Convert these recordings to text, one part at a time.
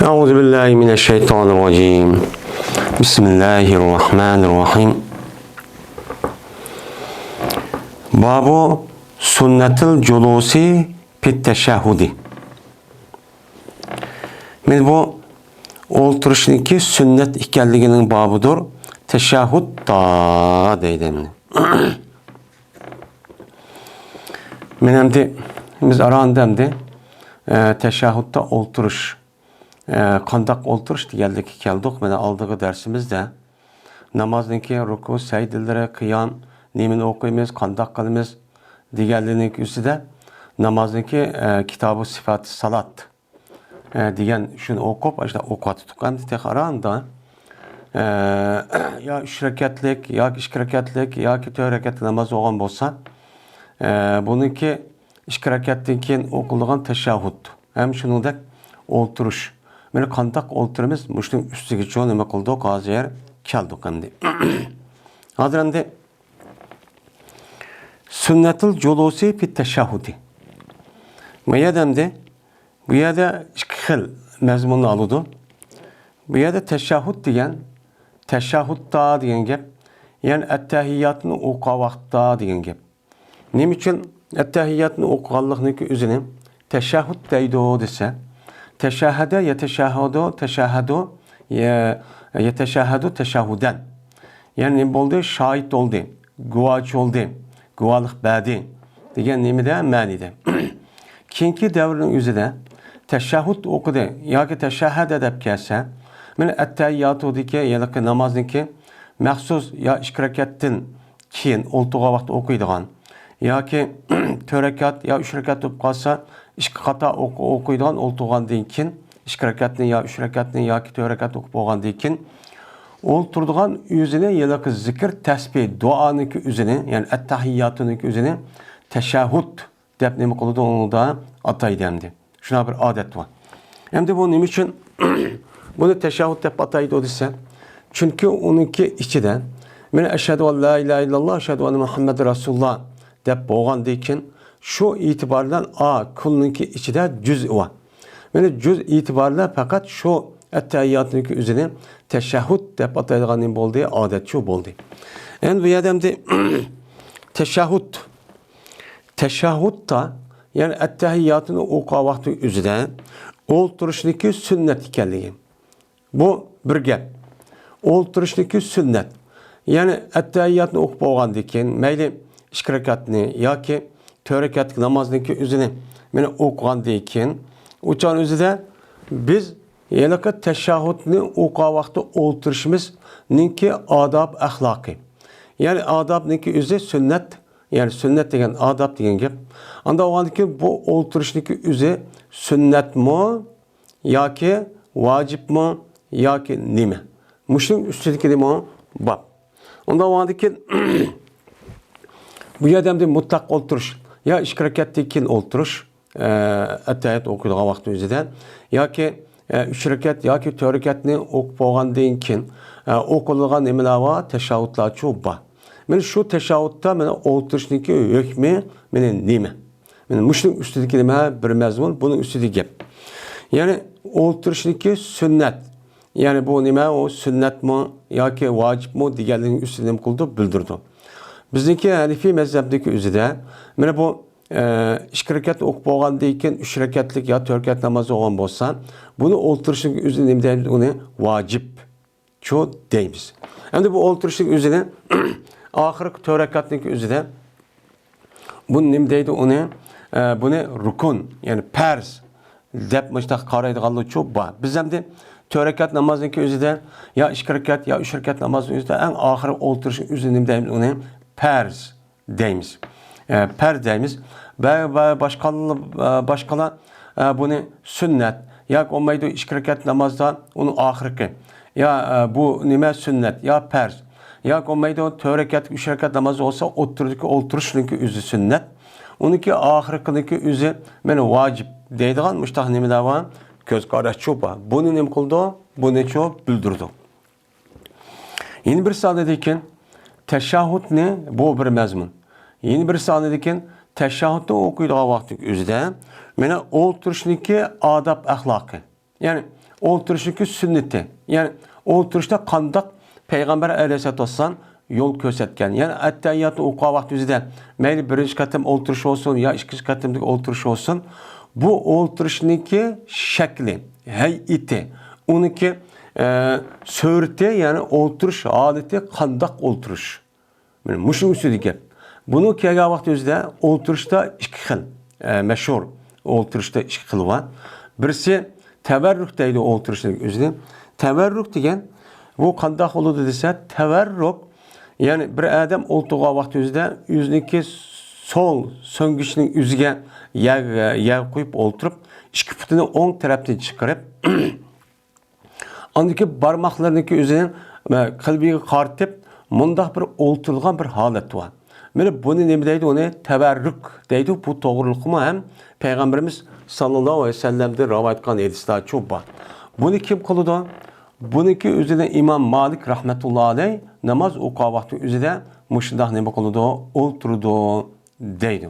Euzu billahi mineşşeytanirracim. Bismillahirrahmanirrahim. Babu sünnetil culusi fit teşehhudi. Men bu o'ltirishniki sünnet ekanligining babudur. Teşehhud da deydi. Men endi biz arandamdi teşehhudda o'ltirish qandaq o'ltirish deganlikka keldik. Mana oldingi darsimizda namozniki ruku, sajdalari, qiyom, nimani o'qiymiz, qandaq qilamiz deganlik ustida namozniki kitobi sifat salat degan shuni o'qib, ashula o'qiyotdik. Endi texaranda ya 3 rakatlik, yoki 2 rakatlik, yoki 4 rakatlik namoz o'qigan bo'lsa, buniki 2 rakatdan keyin o'qilgan tashahhud. Ham shuningdek o'ltirish. Meni qandaq o'ltirimiz, mushning ustiga cho'l nima qildik, hozir keldik endi. Hozir endi sunnatul julusi fi tashahhudi. Bu yerda ikki xil mazmunni oladi. Bu yerda tashahhud degan, tashahhudda degan gap, ya'ni at-tahiyyatni o'qigan vaqtda degan gap. Nima uchun at-tahiyyatni o'qiganlikniki o'zini tashahhud deydi desa, teşahhada yeteşahhadu teşahhuden. Yani ne oldu? Şahit oldu, guvaç oldu, guvalık berdi degan nimada ma'nida. Keyingi davrning o'zida teşahhud o'qidi yoki teşahhada deb kelsa, mana at-tahiyyatudagi yoki namozniki maxsus ya 2 rakatdan keyin o'ltirgan vaqt o'qiydigan yoki 4 rakat ya 3 rakat bo'lib qolsa, 2 qata o'qiydigan o'ltirgandan keyin 2 rakatni ya 3 rakatni yoki 4 rakat o'qib bo'lgandan keyin o'ltirdigan o'zini yoki zikr, tasbih, duoniki o'zini, ya'ni at-tahiyyatuniki o'zini tashahhud deb nima qiladi, uni da ataydi endi. Shuna bir odat bor. Endi bu nima uchun buni tashahhud deb ataydi desa, chunki uniki ichida men ashhadu an la ilaha illalloh, ashhadu anna muhammadar rasululloh deb bo'lgandan keyin şu itibardan kulniki içinde cüz var. Yani cüz itibarla fakat şu ettehiyyatınki üzerine teşehhud deb ataydigan bo'ldi, adet şu bo'ldi. Endi bu yerda teşehhud da yani ettehiyyatını o'qigan vaqti üzerine o'ltirishniki sünnet ekanligi. Bu bir gap. O'ltirishniki sünnet. Yani ettehiyyatını o'qib bo'lgandan keyin mayli 2 rakatni yoki 4 rakatlik namozniki o'zini meni o'qigandan keyin o'chan o'zida biz yalaka tashahhudni o'qigan vaqtda o'ltirishimizninki odob axloqi. Ya'ni odobniki o'zi sunnat, ya'ni sunnat degan odob degan gap. Unda o'g'andiki bu o'ltirishniki o'zi sunnatmi yoki vojibmi yoki nima? Mushning ustidagi nima bor. Unda o'g'andiki bu yerda mutlaq o'ltirish ya 2 rakatdan keyin o'ltirish at-tahiyyat o'qiydigan vaqt o'zida yoki 3 rakat yoki 4 rakatni o'qib bo'lgandan keyin o'qilgan nimalar va tashahhudlar bor. Mana shu tashahhudda mana o'ltirishniki hukmi mana nima? Mana mushning ustidagi nima bir mazmun, buning ustidagi gap. Ya'ni o'ltirishniki sunnat. Ya'ni bu nima, o sunnatmi yoki vojibmi deganning ustida nima qildi, bildirdi. Bizniki Hanifi mezhebdeki üzere, mana bu 2 rakat o'qib bo'lgandan keyin 3 rakatlik ya 4 rakat namoz o'qigan bo'lsa, buni o'ltirishning o'zini nima deymiz? Uni vojib cho deymiz. Endi bu o'ltirishning o'zini oxirgi 4 rakatning o'zida buni nima deydi? Buni rukun, ya'ni farz deb mushtaq qaraydiganlar cho'p bor. Biz endi 4 rakat namozning o'zida ya 2 rakat ya 3 rakat namozning o'zida eng oxirgi o'ltirishning o'zini nima deymiz? Uni farz deymiz. Farz deymiz. Başkalar bunu sünnet. Ya olmaydı 2 rakat namazda onun ahirki. Ya bu nime sünnet ya farz. Ya olmaydı 4 rakat 3 rakat namaz olsa oturuşunki üzü sünnet. Onunki ahirkiniki üzü meni vacip deydigan müştah nimeler var. Göz qaraş çoba. Bunu nim kıldı? Bunu çok bildirdi. Yeni bir sanedeyken teşahhud ne? Bu bir mezmun. Yeni bir sanedeyken teşahhudni o'qiydigan vaqtning o'zida mana o'ltirishniki odob axloqi. Ya'ni o'ltirishning sünneti. Yani o'ltirishda qandoq Peygamber aleyhissalatu vesselam yol ko'rsatgan. Yani attahiyatni o'qigan vaqtingizda mayli birinchi qatim o'ltirish olsun ya ikkinchi qatimdagi o'ltirish olsun, bu o'ltirishniki shakli, hay'ati, uniki surati, yani o'ltirish holati qandoq o'ltirish. Mana mushu ustida gap. Buni kelgan vaqtingizda o'ltirishda ikki xil mashhur o'ltirishda ikki xil bor. Birisi tavarruk deydi o'ltirishning o'zida. Tavarruk degan bu qandoq bo'ladi desa, tavarruk yani bir adam o'ltirgan vaqtingizda o'ziniki sol so'nggichning o'ziga yag qo'yib o'ltirib, ikki putini o'ng tarafdan chiqarib, andaki barmoqlarniki o'zining qalbiga qaratib, mundaq bir o'ltirilgan bir holat bor. Mana buni nima deydi? Uni tavarruk deydi. Bu to'g'riliqmi ham Peygamberimiz sallallohu alayhi vasallamdan rivoyat qilgan hadislar ko'p bor. Buni kim qiladi? Buniki o'zida İmam Malik rahmetullah alayh namoz o'qigan vaqti o'zida mushundaq nima qiladi? O'ltirdi deydi.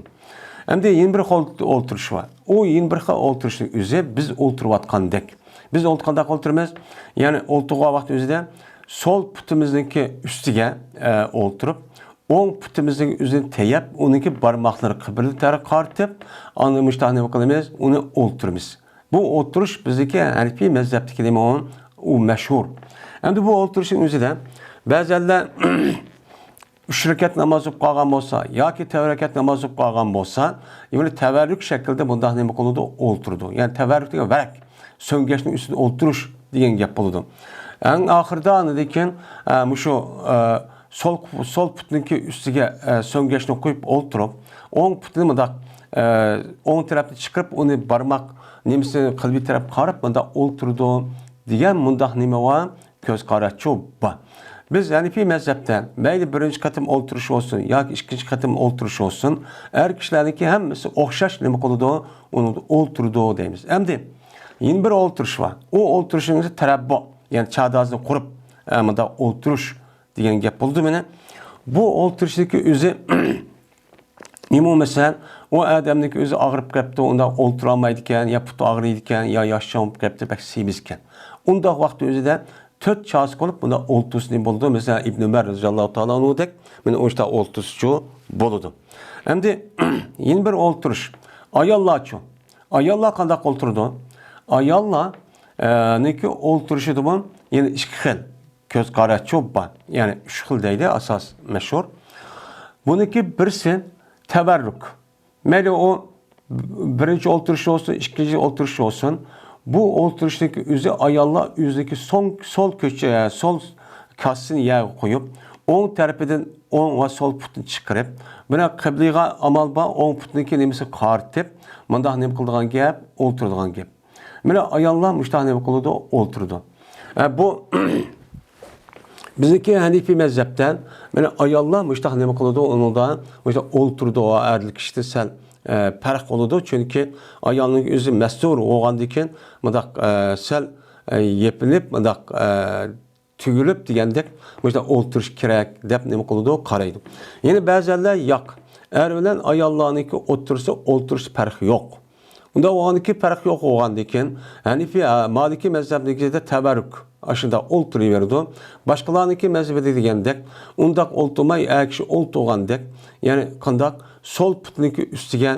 Endi yana bir xil o'ltirish bor. O yana bir xil o'ltirishning o'zi biz o'ltirayotgandek. Biz qanday o'ltiramiz? Ya'ni o'ltirgan vaqti o'zida sol putimizniki ustiga o'ltirib, o'ng putimizning o'zini tayab, uniki barmoqlari qibla taraf qaratib, ana mushtaq nima qilamiz? Uni o'ltiramiz. Bu o'tirish bizdagi Hanifiy mazhabdagi nima u mashhur. Endi bu o'tirishning o'zida ba'zanlar 3 rakat namoz o'qib qolgan bo'lsa yoki 4 rakat namoz o'qib qolgan bo'lsa, yani tavarruk shaklida bundaq nima qiladi? O'ltirdi. Yani tavarruk degan varak, so'ngashning ustida o'ltirish degan gap bo'ladi. Eng oxirida anidikin mushu sol putniki ustiga so'ngashni qo'yib o'ltirib, o'ng putni bundaq o'ng tarafga chiqarib, uni barmoq nemisi qalbi taraf qarab bunda o'ltirdi degan mundaq nima va ko'z qarachi bor. Biz Hanifiy mazhabda mayli birinchi qatim o'ltirish olsun yoki ikkinchi qatim o'ltirish olsun, har kishilarniki hammasi o'xshash nima qiladi? Uni o'ltirdi deymiz. Endi yana bir o'ltirish bor. O o'ltirishingiz tarabbu, yani chadazni qurib bunda o'ltirish degan gap bo'ldi meni. Bu o'ltirishniki o'zi nima masalan, o odamniki o'zi og'rib qolibdi, unda o'ltira olmaydi ekan, yo puti og'riydi ekan, yo yoshlanib qolibdi, bak semiz ekan. Undaq vaqtda o'zida 4 chas qilib bunda o'ltirishni bo'ldi. Mesela İbn Ömer roziyallohu taolo anhudek mana o'shda o'ltirishchi bo'ldi. Endi yana bir o'ltirish. Ayollarchi. Ayollar qanday o'ltirdi? Ayollar neki o'ltirishi bu yana ikki xil. Ko'z qarachi bor. Yani 3 xil deydi asos mashhur. Buniki birisi tabarruk. Mayli o birinchi o'ltirish olsun, ikkinchi o'ltirish olsun. Bu o'ltirishdagi o'zi ayollar o'zidagi sol ko'cha, sol kassini yerga qo'yib, o'ng tarafidan o'ng va sol putni chiqarib, buni qibliga amal bor, o'ng putniki nimasi qaratib, bundaq nima qiladigan gap, o'ltiradigan gap. Mana ayollar mushtaq nima qiladi? O'ltirdi. Bu bizdeki Hanifiy mazhabdan mana ayollar mushtaq nima qiladi? Undan mushtaq o'ltirdi, erlik ishda sal farq bo'ladi, chunki ayolning o'zi mas'ul bo'lgandan keyin bundaq sal yepinib, bundaq tugilib degandek bunda o'ltirish kerak deb nima qiladi? Qaraydi. Yana ba'zanlar yo'q. Er bilan ayollarniki o'tirsa o'ltirish farqi yo'q. Unda o'g'aniki farq yo'q bo'lgandan keyin Hanifiy Maliki mazhabligida tabarruk aşında o'ltiraverdi. Boshqalarniki mazhabida degandek, undaq o'ltirmay, kishi o'ltirgandek, ya'ni qandaq sol putniki ustiga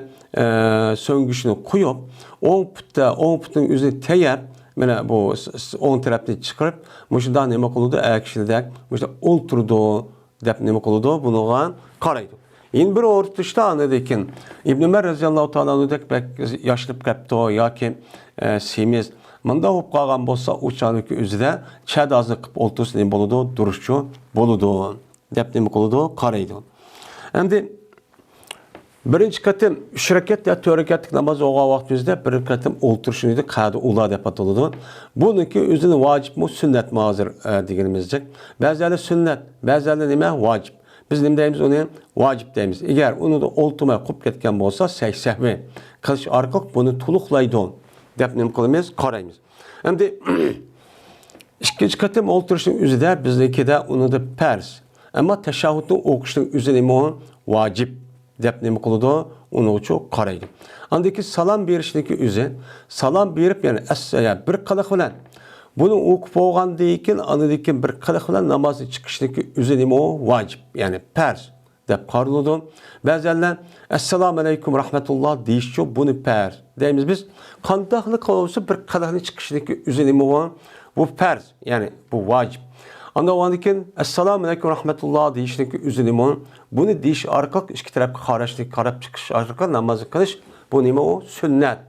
so'ngishni qo'yib, o'ng putning o'zini tayab, mana bu o'ng tarafni chiqarib, mushunda nima qiladi? Kishidak mushunda o'ltirdi deb nima qiladi? Buniga qaraydi. Yine bir o'rtishda anidikin İbn Ömer roziyallohu taolo anhudek yoshlanib qolibdi yoki semiz munda bo'lib qolgan bo'lsa, o'shaniki o'zida chadazni qilib o'ltirsa nima bo'ladi? Durishchi bo'ladi deb nima qiladi? Qaraydi. Endi birinchi qatim 3 rakat ya 4 rakatlik namoz o'qigan vaqtimizda bir qatim o'ltirishni qadi ular deb ataladi. Buniki o'zini vojibmi, sunnatmi hozir deganimizdek. Ba'zilari sunnat, ba'zilari nima? Vojib. Biz nima deymiz? Uni vojib deymiz. Agar uni o'ltirmay qolib ketgan bo'lsa, sahvi qilish orqali buni to'liqlaydi deb nima qilamiz? Qaraymiz. Endi ikkinchi qatim o'ltirishning o'zida biznikida uni da farz. Ammo tashahhudni o'qishning o'zi nima? Vojib deb nima qiladi? Uni uchun qaraydi. Andaki salom berishniki o'zi, salom berib, ya'ni bir qiliq bilan Bunu o'qib bo'lgandan keyin anadan keyin bir qiliq bilan namozga chiqishniki o'zi nima u vojib, ya'ni farz deb qaraladi. Ba'zanlar assalomu alaykum rahmatulloh deyishchi, buni farz deymiz biz. Qandaqlik qilsa bir qiliqni chiqishniki o'zi nima u? Bu farz, ya'ni bu vojib. Ondan keyin assalomu alaykum rahmatulloh deyishniki o'zi nima? Buni deyish orqali ikki tarafga qarashlik, qarab chiqish orqali namoz qilish, bu nima u? Sunnat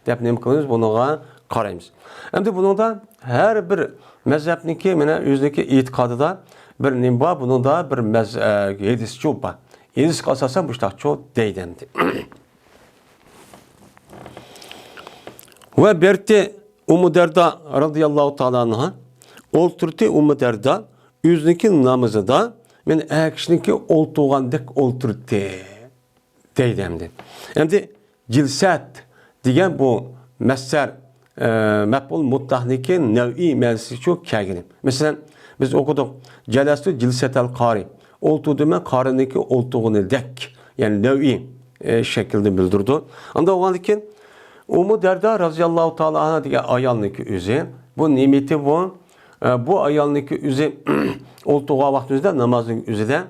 deb nima qilamiz? Bunga qaraymiz. Endi buningda har bir mazhabniki mana o'ziniki e'tiqodida bir nima bor, buningda bir hadis cho'p bor. Hadisga asosan bu cho'p deydi endi. Ve berti Ummu Derda radıyallahu ta'ala anha olturdu Ummu Derda o'ziniki namozida men akishniki olturgandek olturdi deydi endi. Endi jilsat degan bu masdar maf'ul mutlahniki nev'i ma'nosi çok kelgan. Mesela biz o'qidik jalastu jilsatal qari. Olturdu men qariniki olturg'ini dek, ya'ni nev'i şekilde bildirdi. Anda o'qigan keyin Ummu Derda radıyallahu ta'ala anha degan ayolniki o'zi, bu nimeti bu ayolniki o'zi olturgan vaqtida namozning o'zida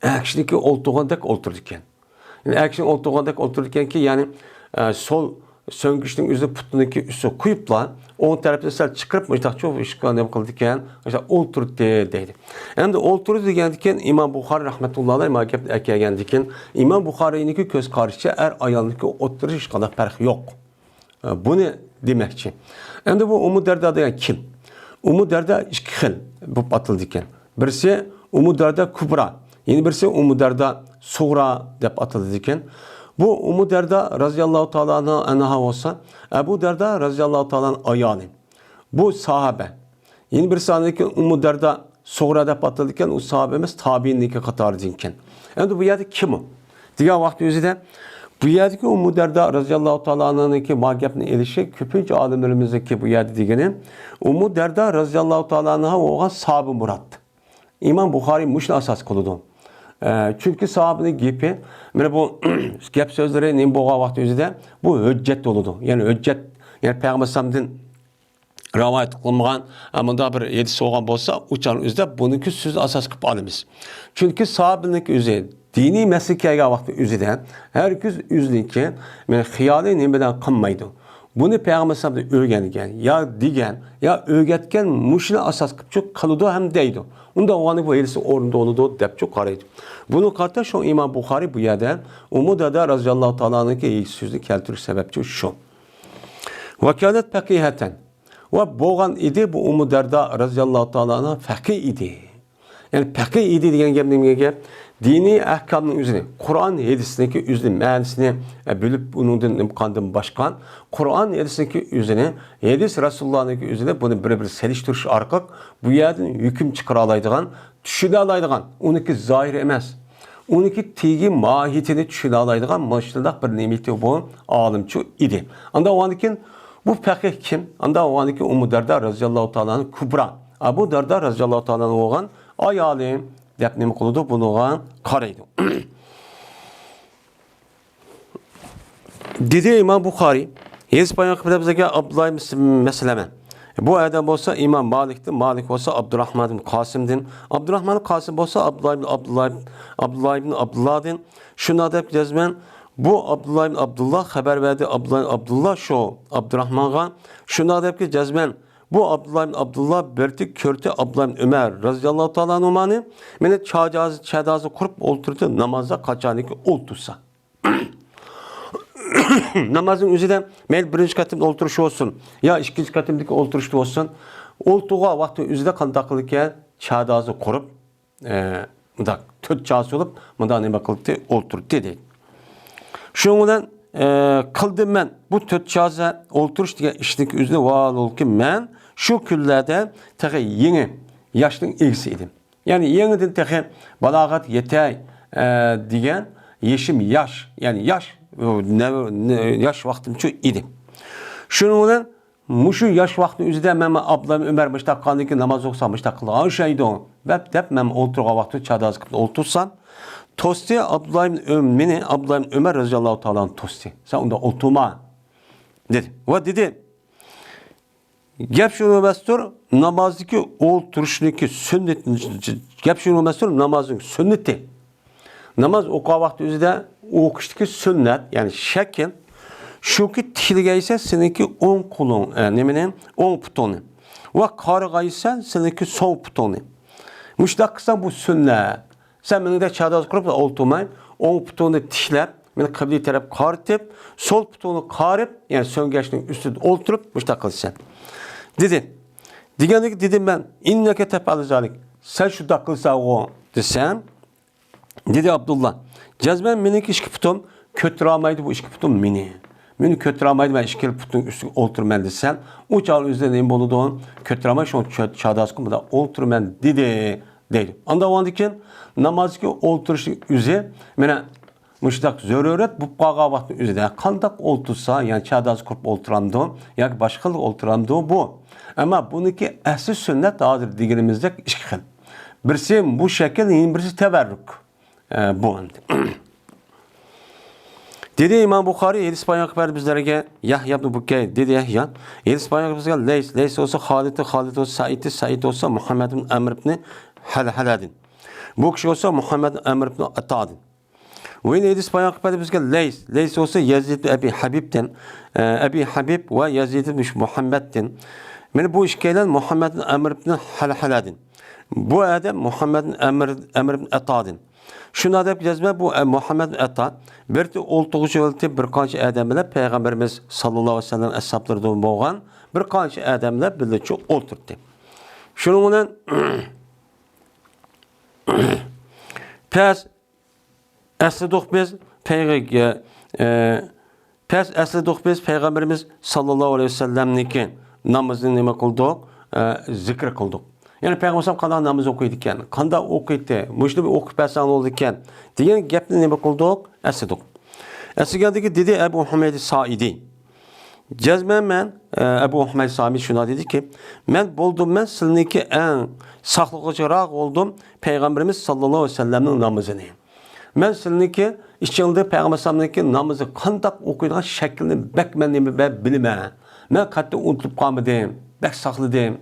akishniki olturgandek o'tirdi ekan. Yani akishin olturgandek o'tirdi ekanki, ya'ni sol söngüşün üzerine putuniki üstü koyup la, onun tarafı sel çıkırıp mı işte çok işgal ne kıldıkken işte olturdu dedi. Hem de olturdu diken İmam Bukhari rahmetullahi aleyhi makep ekleyen diken İmam Bukhari'ninki göz karşı ayağındaki oturuş iş kadar fark yok. Bu ne demekçi? Hem de bu Ummu Derda diyen kim? Ummu Derda iki xil bu batıl diken. Birisi Ummu Derda Kubra, yeni birisi Ummu Derda Suğra dep atıldı diken. Bu Ummu Derda radıyallahu ta'ala anha olsa, Ebu Derda radıyallahu ta'ala ayağını. Bu sahabe. Yeni bir sahnedeki Ummu Derda Suğra'da patladıyken o sahabemiz tabiinniki katarı dinken. Yani bu yerde kim o? Diğer vakti özü bu yerdeki Ummu Derda radıyallahu ta'ala anh'ınki magiyatına erişe köpünce alimlerimizdeki bu yerde diyeni Ummu Derda radıyallahu ta'ala anh'a oğan sahabe murat. İmam Bukhari muşla asas kılıdı. Çünkü sahabenin gibi, yani bu gap sözleri ne bu vakti özüde bu hüccet oludu. Yani hüccet, yani Peygamber Sallallahu rivayet kılmagan, ama da bir yedisi olgan bolsa, uçan özde bununki söz asas kılıp alımız. Çünkü sahabenin özü dini meslekeye vakti özüde herkes özünki, yani hiyali nimeden kınmaydı. Bunu Peygamber Sallallahu öğrengen, ya digen, ya öğretken muşine asas kılıp çok kalıdı hem deydi. Onda oğanı bu elisi orunda oludu dep çok karaydı. Bunu karta şu İmam Bukhari bu yerde Ummu Derda radıyallahu ta'ala'nın ki sözü keltürü sebepçi şu. Vekalet fakiheten. Ve boğan idi bu Ummu Derda radıyallahu ta'ala'na fakih idi. Yani fakih idi diyen gemliğine dini ahkamın üzerine, Kur'an hadisindeki üzerine meanisini bölüp bunun imkandan başkan, Kur'an hadisindeki üzerine, hadis Resulullah'ın üzerine bunu bir seliştiriş arka bu yerden hüküm çıkaralaydıgan, düşünalaydıgan, onunki zahir emez. Onunki tigi mahiyetini düşünalaydıgan, maşallah bir nimeti bu alimçi idi. Anda o andakin bu fakih kim? Anda o andaki Ummu Derda radıyallahu ta'ala'nın Kubra. Abu Derda radıyallahu ta'ala'nın oğlan ayalim dep nima qiladi, bunuga qaraydi. Dedi İmam Bukhari, Hadis bayon qilib bizga Abdullah masalama. Bu adam bo'lsa İmam Malik'tin, Malik bo'lsa Abdurrahman ibn Qasim'din, Abdurrahman ibn Qasim bo'lsa Abdullah ibn Abdullah'din. Şuna deb yazman, bu Abdullah ibn Abdullah xabar verdi, Abdullah şu Abdurrahman'a. Şuna deb yazman, bu Abdullah ibn Abdullah berti körtü Abdullah ibn Ömer radıyallahu ta'ala anhu'manı meni çadazı kurup oturdu namaza kaçaniki otursa. Namazın özüde mel birinci katımda oturuş olsun ya ikinci katımdaki oturuşta olsun. Oltuğa vakti özüde kandaklıkken çadazı kurup tört çağısı olup mıda ne bakılıktı oturdu dedi. Şundan kıldım ben bu tört çağıza oturuş diye işteki özüde var ol ki ben şu küllerde tehe yeni yaşlının ilgisiydim. Yani yeniden tehe balagat yetey diyen yeşim yaş yani yaş vaktim çok idi. Şundan muşu yaş vakti üzerinde ben ablam Ömer müştakkanlık namaz oksamışta kılağın şeydi o. Dep ben oturğa vakti çadaz kılıp otursan tosti Abdullah ibn Ömer radıyallahu ta'ala tosti. Sen onda oturma dedi. Ve dedi Gap şunu emasdir, namazdaki o'ltirishniki sünnet. Gap şunu emasdir, namazning sünneti. Namaz o'qigan vaqt o'zida o'qishdagi sunnat, ya'ni shakl shuki tikilgaysa seniki o'ng qo'ling, nimani? O'ng putoni. Va qarg'aysa seniki so'l putoni. Mushtaq qilsa bu sunnat. Sen meningda chadoz qilib o'ltirmay, o'ng putoni tiklab, meni qibla taraf qaritib, so'l putoni qarib, ya'ni so'ngashning ustida o'ltirib mushtaq qilsan. Dedi. Deganlik dedim ben, innaka taf'alu zalik. Sen shunda qilsa o desam, dedi Abdullah. Cazmen meniki ikki putum ko'tiramaydi bu ikki putum meni. Meni ko'tiramaydi, men ikki putun ustiga o'ltirman desam, u chol o'zida nima bo'ladi? Ko'tiramay shu chadoz qilib o'ltirman dedi. Deydi. Anda ondikin namazga o'ltirishning o'zi mena mushtaq zarurat bu qolgan vaqtning o'zida qanday o'ltirsa, ya'ni chadoz qilib o'ltiramdi yoki boshqa qilib o'ltiramdi bu. Ammo buniki asl sunnat hozir deganimizda ikki xil. Birisi bu shakl, birisi tabarruk. Bu endi. Dedi İmam Buxoriy hadis bayon qilib bizlarga Yahya ibn Bukay dedi Yahya hadis bayon qilib bizga Lays olsa Xolid olsa Said olsa Muhammad ibn Amr ibn Haladin. Bu kishi olsa Muhammad ibn Amr ibn Atadin. Ve yine hadis bayon qilib bizga Lays olsa Yazid ibn Abi Habib'den Abi Habib ve Yazid ibn Muhammed'den. Meni bu ikkilan Muhammad ibn Amr ibn Haladin. Bu adam Muhammad ibn Amr ibn Atadin. Şuna deb yazma bu Muhammed Ata bir o'ltig'ichi o'lti bir qancha odamlar payg'ambarimiz sallallohu alayhi vasallam ashablaridan bo'lgan bir qancha odamlar birlikda o'ltirdi. Shuning bilan pes aslidoq biz payg'ambarimiz sallallohu alayhi vasallamniki namozini nima qildik? Zikr qildik. Yani Peygamber qanday namoz o'qiydi ekan, qanday o'qiydi, mushuni o'qib bersan bo'ldi ekan degan gapni nima qildik? Asidik. Asigandagi dedi Abu Humayd Saidi. Jazman men Abu Humayd Saidi shuna dediki, men sizniki eng saqlıqçıroq bo'ldim Peygamberimiz sallallohu alayhi vasallamning namozini. Men sizniki ichingda Peygamber sallamniki namozi qanday o'qiydigan shaklini bakman nima bilmayman. Men qattiq unutib qolmadim, bak saqladim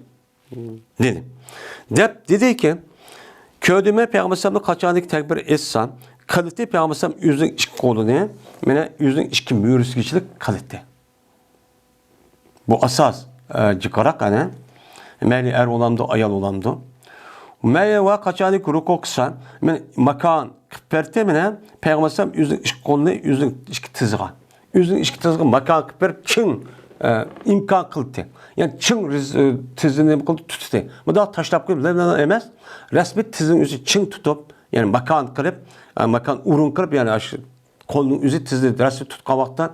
dedi. Dedi ki, köydüme Peygamber sallamni qachonlik takbir etsan, qildi Peygamber sallam o'zining ikki qo'lini, mana o'zining ikki mo'risigachilik qildi. Bu asos jiqaraq ana. Mayli er olamdı, ayol olamdı. Mayli va qachonlik ruku qilsan, men makon qilib berdi, mana Peygamber sallam o'zining ikki qo'lini, o'zining ikki tizig'i. O'zining ikki tizig'i makon qilib berib, ching imkon qildi. Yani çing tizini qilib tutdi. Bu da tashlab qo'yib emas, rasmiy tizini o'zi ching tutib, yani makon qilib, makon o'rin qilib, yani shu qo'lning o'zi tizni rasmiy tutgan vaqtdan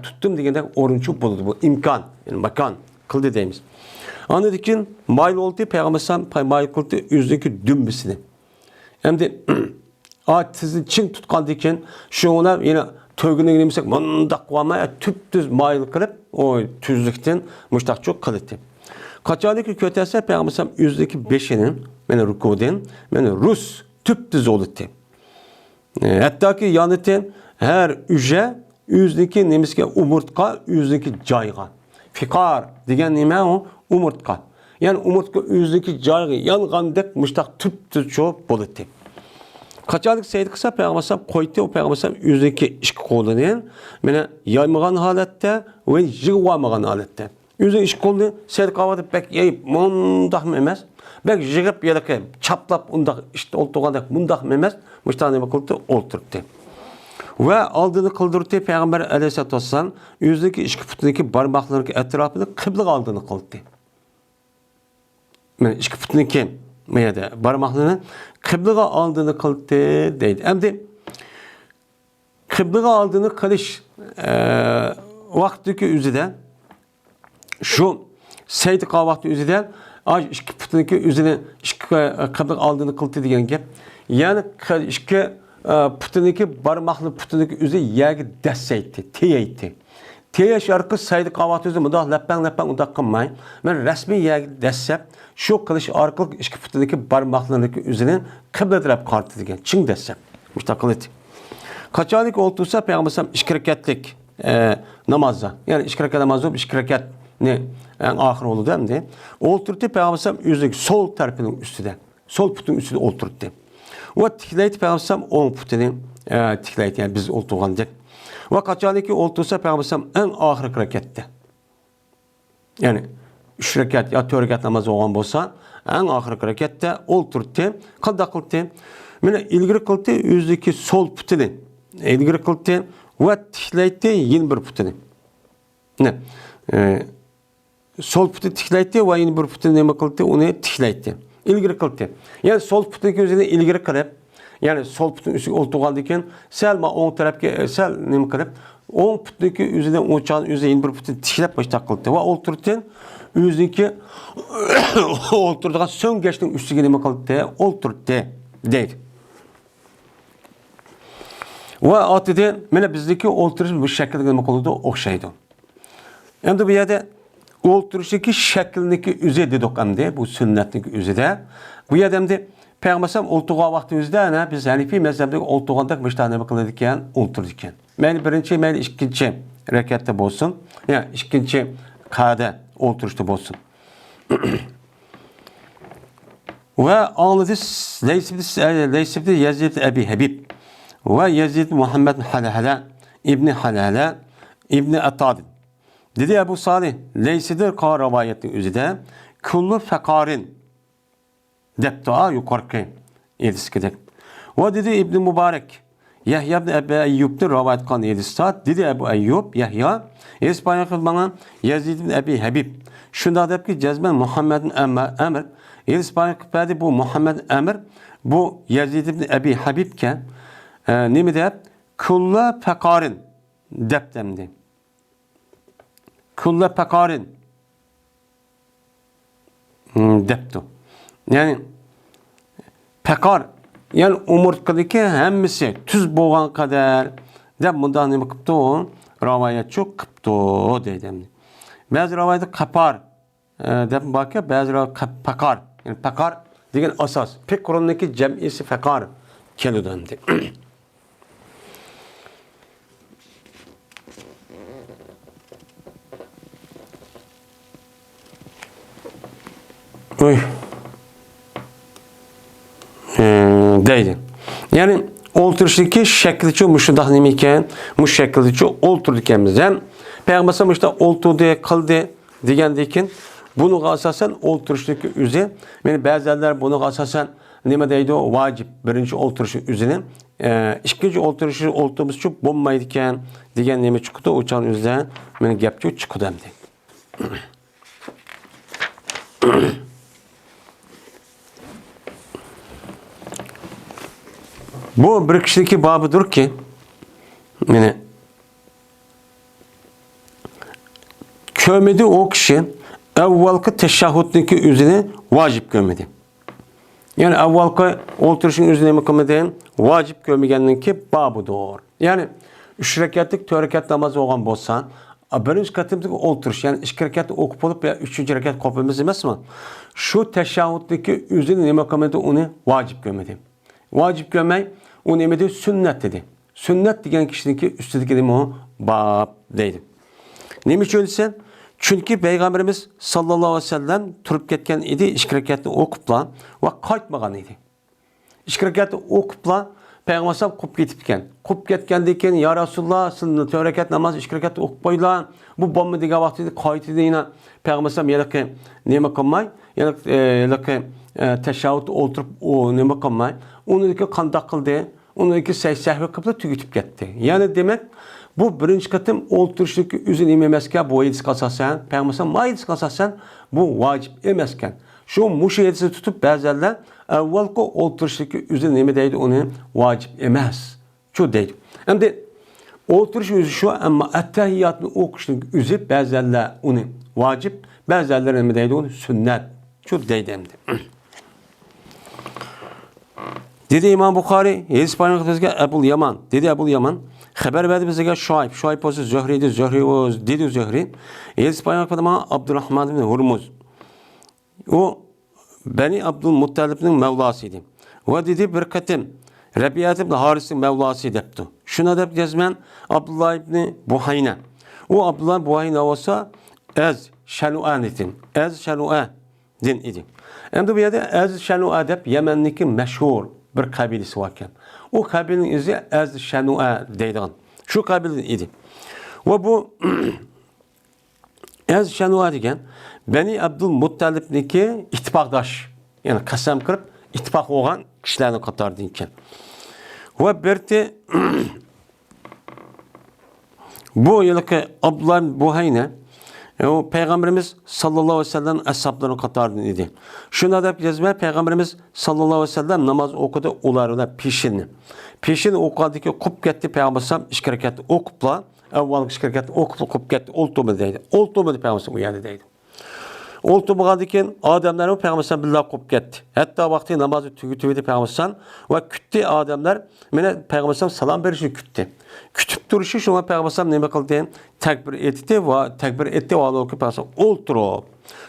tutdim deganda o'rinchi bo'ldi. Bu imkon, yani makon qildi deymiz. Ondan keyin mayl oldi, Peygamber sallam mayl qildi o'zidagi dumbisini. Endi tizni ching tutgandan keyin shuna yana to'g'ini desak, mundaq qilmay tüz mayl qilib, o tüzlükten müştakçı kılıttı. Kaçanlık kötese Peygamber sallam yüzdeki beşinin, beni rükuden, beni Rus tüz olutti. Hatta ki yanıtı her üce, yüzdeki nemiske umurtka, yüzdeki cayga. Fikar degen nime o? Umurtka. Yani umurtka yüzdeki cayga yanğandık müştak tüz çok olutti. Kaçanlık seyit kısa Peygamber sallam koydu, o Peygamber sallam yüzdeki iki kolunu mene yaymağan halette ve yığvamagan halette. Yüzün iki kolunu seyit kavadı bek yayıp mundaq memez, bek yığıp yeleke çaplap undaq işte oltuğandak mundaq memez, müştahane bakıldı olturdu. Ve aldığını kıldırdı Peygamber aleyhissalatü vesselam yüzdeki iki putundaki parmaklarının etrafını kıblık aldığını kıldı. Yani iki putundaki parmaklarını kıblığa aldığını kıldı deydi. Hem de kıblığa aldığını kılış vaktiki üzüden şu seydi vakti üzüden iki putundaki üzüne kıblığa aldığını kıldı diyen gep. Yani iki putundaki parmaklı putundaki üzü yegi desseydi, teyeydi. Teye şarkı saydı qavat özü müdah leppen udak qılmay. Men resmi yegi dessep şu kılış arkalık iki putundaki parmaklarındaki üzerine kıble taraf kartı degen. Çing dessep. Müştakıl eti. Kaçanlık olduysa Peygamber sallam iki rekatlik namazda. Yani iki rekat namaz olup iki rekat ne? En ahir oldu değil mi? Oturttu Peygamber yüzük sol tarafının üstüne. Sol putun üstüne oturttu. Ve tiklaydı Peygamber on putunu tiklaydı yani biz oturgandık. Ve kaçaniki otursa Peygamber en ahir harekette. Yani 3 rekat ya 4 rekat namazı olan bolsa en ahir harekette oturttu. Qanday qildi? Mana ilgari qildi yüzdeki sol putunu. İlgari qildi ve tiklaydı yeni bir putunu. Ne? Sol putu tiklaydi ve yeni bir putunu nima qildi? Uni tiklaydi. İlgari qildi. Yani sol putun o'zini ilgari qilib, yani sol putun üstüne o'tirgandan keyin sal o'ng tarafga sal nima qilib, o'ng putun o'zidan o'chani o'zi yeni bir putuni tiklab boshqa qildi va o'tirdi. O'ziniki o'tirgan so'ngachning ustiga nima qildi? O'tirdi deydi. Ve atidi mana bizdeki o'tirish bu shaklga nima qiladi? O'xshaydi. Endi bu yerda o'ltirishdagi shaklniki o'zi dedik endi, bu sunnatniki o'zida. Bu yerda endi Peygamber o'ltirgan vaqtimizda ana biz Hanifi mazhabidagi o'ltirganda mishta nima qiladi ekan? O'ltirdi ekan. Mayli birinchi, mayli ikkinchi rakatda bo'lsin, yani ikkinchi qada o'ltirishda bo'lsin. Ve anladı Leysibdi Yazid Ebi Habib ve Yazid Muhammed Halala İbni Halala İbni Atadin. Dedi Ebu Salih Leysidir ka rivayetinin özüde kullu fekarin deptaa yukarı yediskedek. Ve dedi İbni Mübarek Yahya ibn Ebu Eyyub'da rivayet kan yedistat. Dedi Ebu Eyyub Yahya İspanya kılmanan Yazid ibn Ebi Habib. Şunda deyip ki cezmen Muhammed'in emir. İspanya kılmadı bu Muhammed emir. Bu Yazid ibn Ebi Habibken ne mi deyip? Kullu fekarin deptemdi. Kullu pekarin deptu. Yani pekar yani umurtqadaki hemmisi tuz bo'lgan kadar deb bundan nima qilibdi u? Rivayet çok qilibdi deydi. Ba'zi rivoyatda qapar deb borki, ba'zi rivoyat pekar. Yani pekar degan asos. Pekronniki jam'isi fekar keladi endi. Oy. Deydi. Yani o'ltirishdagi shaklicha mushundaq nima ekan? Mush shaklda o'ltirganmiz ham. Payg'ambar işte o'ltirdi, qildi degandan keyin buning asosan o'ltirishdagi o'zi, meni ba'zilar buning asosan nima deydi? Vojib. Birinchi o'ltirish o'zini, ikkinchi o'ltirish o'ltirimiz uchun bo'lmaydi ekan degan nima chiqdi. O'chan o'zidan meni gapga chiqdi ham deydi. Bu bir kişideki babıdır ki yani kömedi o kişi evvelki teşahhüdteki üzerine vacip kömedi. Yani evvelki oturuşun üzerine mükemmeden vacip kömegenden ki babıdır. Yani 3 rekatlik 4 rekat namazı olan bolsa birinci katımdaki oturuş yani 2 rekat okup olup ya 3. rekat kopumuz demez mi? Şu teşahhüdteki üzerine mükemmeden onu vacip kömedi. Vacip gömey o nemede sünnet dedi. Sünnet diyen kişinin üstündeki dedim o bab deydi. Neymiş öyleyse? Çünkü Peygamberimiz sallallahu aleyhi ve sellem turup ketken idi, 2 rekatni okupla ve kaytmagan idi. 2 rekatni okupla Peygamber sallam kup ketipken. Kup ketkendikken ya Resulullah sınırlı 4 rekat namaz 2 rekat okupayla bu bomba diye vaktinde kayıtı yine Peygamber sallam yalakı neyme kılmay yalakı teşahhüd oturup o neyme kılmay onu ki kandak kıldı onu ki sehve kıpla tüketip gitti. Yani demek bu birinci katım oturuştaki üzün imemezken bu yedisi kasasen Peygamber sallam ma yedisi kasasen bu vacip emezken şu muşu yedisi tutup bazılarla evvelki oturuştaki üzün neyme deydi onu vacip emez. Şu deydi. Hem de oturuş üzü şu ama ettehiyyatını okuştaki üzü bazılarla onu vacip bazılarla neyme deydi onu sünnet. Şu deydi hem de. Dedi İmam Bukhari, İspanya kıtızga Ebul Yaman. Dedi Ebul Yaman, haber verdi bize Şuayb. Şuayb olsa Zöhri'ydi, Zöhri o dedi Zöhri. İspanya kıtıma Abdurrahman bin Hurmuz. O Beni Abdülmuttalib'nin mevlasıydı. Ve dedi bir katım Rabiyat ibn Haris'in mevlası depti. Şuna dep gezmen Abdullah ibn Buhayna. O Abdullah Buhayna olsa Ez şenu'an idin. Ez şenu'a din idi. Endi bu yerde Ez şenu'a deb Yemen'deki meşhur bir kabilesi varken. O kabilenin izi Ez şenu'a deydiğin. Şu kabilenin idi. Ve bu Ez şenu'a degen Beni Abdülmuttalib'niki ittifakdaş. Yani kasam kırıp ittifak olan kişilerini katardı iken. Ve berti bu yılki Abdullah Buhayne o Peygamberimiz sallallahu aleyhi ve sellem ashablarını katardı idi. Şuna da yazmaya Peygamberimiz sallallahu aleyhi ve sellem namaz okudu ularına peşini. Peşini okudu ki kup gitti Peygamberim işkiraket okupla evvel işkiraket okupla kup gitti oltumu deydi. Oltumu Peygamberim uyandı deydi. Oltumu kaldı ki adamlar Peygamberim billah kup gitti. Hatta vakti namazı tügütüydü Peygamberim ve kütti adamlar mene Peygamberim salam verişini kütti. Kütüp duruşu şuna Peygamberim ne kıldı? Tekbir etti ve Allah'a Peygamberim olturup.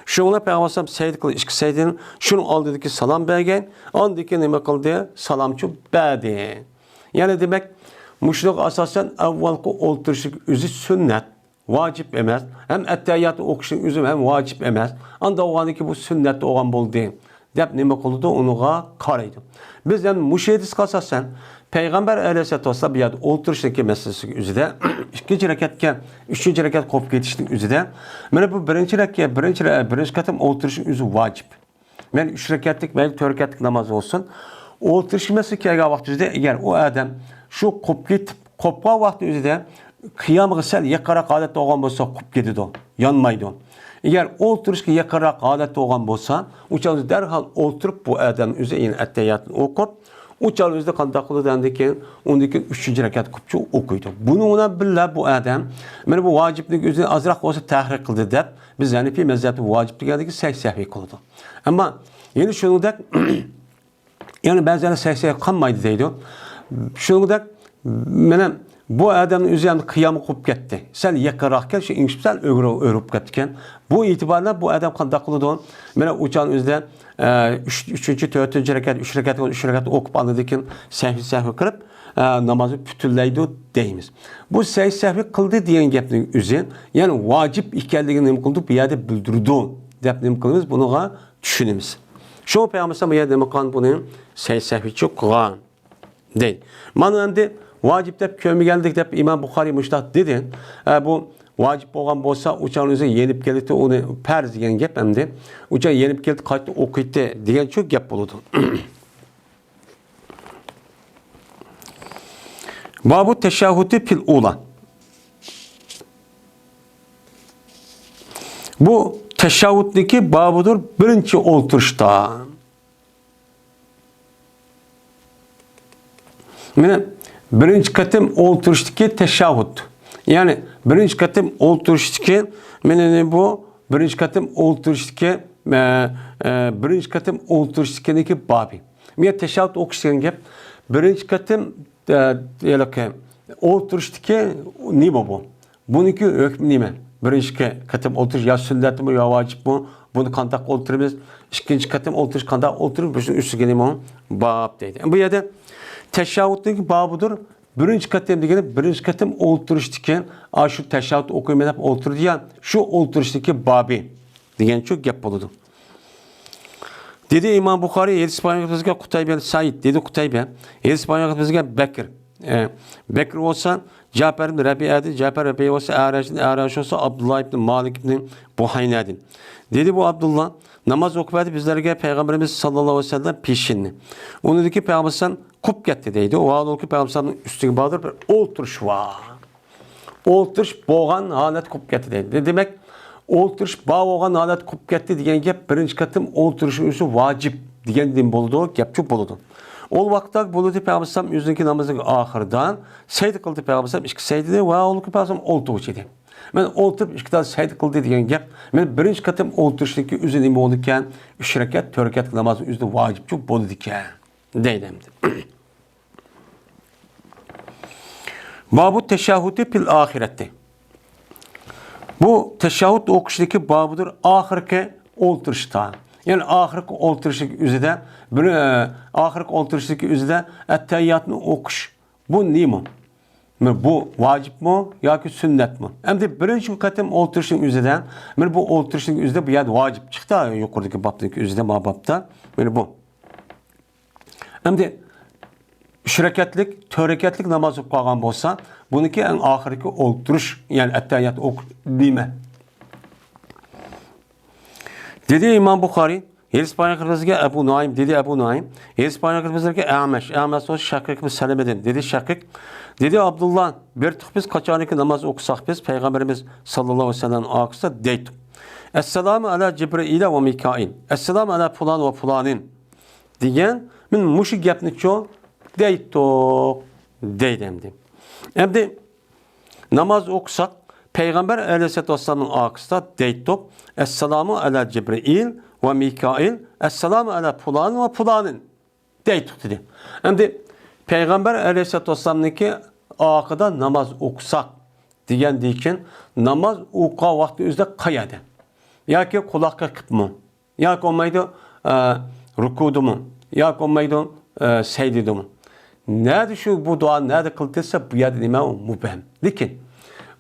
Şuna Peygamberim seyd kıldı. İşki seydinin şunu aldığındaki salam bergen, andaki ne kıldı? Salamçı berdi. Yani demek müşrik asasen evvelki olturuşluk üzü sünnet. Vacip emez. Hem etteyyatı okuşun üzüm hem vacip emez. Anda oğanı ki bu sünnette oğan bol değil. Dep nime kıldı onuğa karaydı. Biz hem müşehidis kasasen Peygamber aleyhisselatü vesselam bir yerde oturuştaki meselesi üzere ikinci rekatken, üçüncü rekat kopuk geçiştik üzere. Yani bu birinci katım oturuşun üzü vacip. Yani üç rekatlik veya 4 rekatlik namaz olsun. Oturuşun meselesi ki vakti üzere eğer o adam şu kopuk vakti üzere kıyam gısel yakarak adette olan olsa kup gidiyordu o. Yanmaydı o. Eğer oturuş ki yakarak adette olan olsa uçağınızı derhal oturup bu adam üzerine etteyyatını okup uçağın üzerinde kandaklı dendikken ondaki 3. rekat kupçu okuydu. Bunu ona billah bu adam yani bu vaciplik üzerine azrak olsa tahrik kıldı deyip biz yani bir mezhebde vaciplik geldi ki sehvi kıldı. Ama yeni şunu da yani bazen sehvi kanmaydı deydi. Şunu da benim bu adamın üzerinde kıyamı kup gitti. Sen yakarakken şu inşipsel örüp gittiken. Bu itibarla bu adam kandaklı don. Bana uçağın üzerinde 3. 4. rekat, 3 rekat okup anladıkken sehvi kırıp namazı pütülleydi deyimiz. Bu sehvi kıldı diyen gepinin üzerine yani vacip ikenliğini kıldı bir yerde bildirdi deyip kılımız bunu düşünümüz. Şu Peygamber bir yerde mekan bunun sehvi çok kılan değil. Manende vacip dep kömü geldik dep İmam Bukhari Müştaht dedi. Bu vacip olan bolsa uçağın üzerine yenip geldi onu perz diyen gep hem de uçağı yenip geldi kaçtı okuydu diyen çok gep buldu. Babu teşahhüdü fil ula. Bu teşahhüddeki babudur birinci oturuşta. Yani birinci katım oturuştaki teşahhüd. Yani birinci katım oturuştaki bu birinci katım oturuştaki birinci katım oturuştaki babi. Miyat teşahhüd okuştuğun gep birinci katım oturuştaki nima bu? Bununki hükmü nima? Birinci katım oturuş ya sünnet mi ya vacip mi? Bunu kandak otururuz. İkinci katım oturuş kandak otururuz. Bütün üstü nima? Bab deydi. Bu yerde teşahhüddeki babudur. Birinci katım degeni birinci katım oturuştaki şu teşahhüd okuyup oturdu ya şu oturuştaki babi degen çok gap buludu. Dedi İmam Bukhari Yedis Peygamberimizge Kutaybe Said dedi Kutaybe Yedis Peygamberimizge Bekir. Bekir olsa Cafer ibn Rabi'adi, Cafer Rabi'i olsa Araş olsa Abdullah ibn Malik ibn Buhayne'di. Dedi bu Abdullah namaz okuyordu bizlerge Peygamberimiz sallallahu aleyhi ve sellem peşini. Onu dedi ki Peygamberimiz kup gitti deydi. O halde ki Peygamberimizin üstüne bağlıdır bir oturuş var. Oturuş boğan halet kup gitti deydi. Demek oturuş boğan halet kup gitti diyen gep birinci katım oturuşun üstü vacip diyen din boludu, gep çok boludu. O vakta buludu Peygamberimizin yüzündeki namazın ahırdan seydi kıldı Peygamberimizin işki seydi de ve o ki Peygamberimizin oltuğu idi. Ben oturup işki daha seydi kıldı diyen gep ben birinci katım oturuştaki üzerinde mi olurken 3 rekat 4 rekat namazın üstü vacip çok boludu diken deylemdi. Babu teşahhüdü fil ahirette. Bu teşahhüd okuştaki babudur ahirki oturuşta. Yani ahirki oturuştaki üzerinde ahirki oturuştaki üzerinde etteyyatını okuş. Bu nima? bu vacip mi yoki sünnet mi? Endi birinchi qatim o'ltirishning o'zidan, mana bu o'ltirishning o'zida bu yerda vacip chiqdi, yuqoridagi babdagi o'zida, ma babda. Mana bu. Endi 3 rekatlik, 4 rekatlik namoz o'qib qolgan bo'lsa, buniki eng oxirgi o'ltirish, ya'ni attahiyat o'qish deyman. Dedi İmam Buxoriy, Hadis payğamberimizga Abu Nuaym dedi, Abu Nuaym, hadis payğamberimizga Amash o Şakik ibn Salameden dedi, Şakik dedi, Abdullah bir tık biz kaçaniki namaz okusak biz Peygamberimiz sallallahu aleyhi ve sellem akısa deyt. Esselamu ala Cibril ve Mikail. Esselamu ala fulan ve fulanin. Diyen min muşi gapni ço deytok deydemdi. Emdi namaz okusak Peygamber aleyhisselatü vesselam'ın akısa deytok. Esselamu ala Cibril ve Mikail. Esselamu ala fulan ve fulanin. Deytok dedi. Emdi Peygamber aleyhisselatü vesselam'nınki akıda namaz okusak diyen deyken namaz okuğa vakti üzde kayade. Ya ki kulakka kıpmı. Ya ki olmaydı rukudu mu. Ya ki olmaydı secdidu mu. Nerede şu bu dua nerede kıldıysa bu yerde nime mübhem. Lakin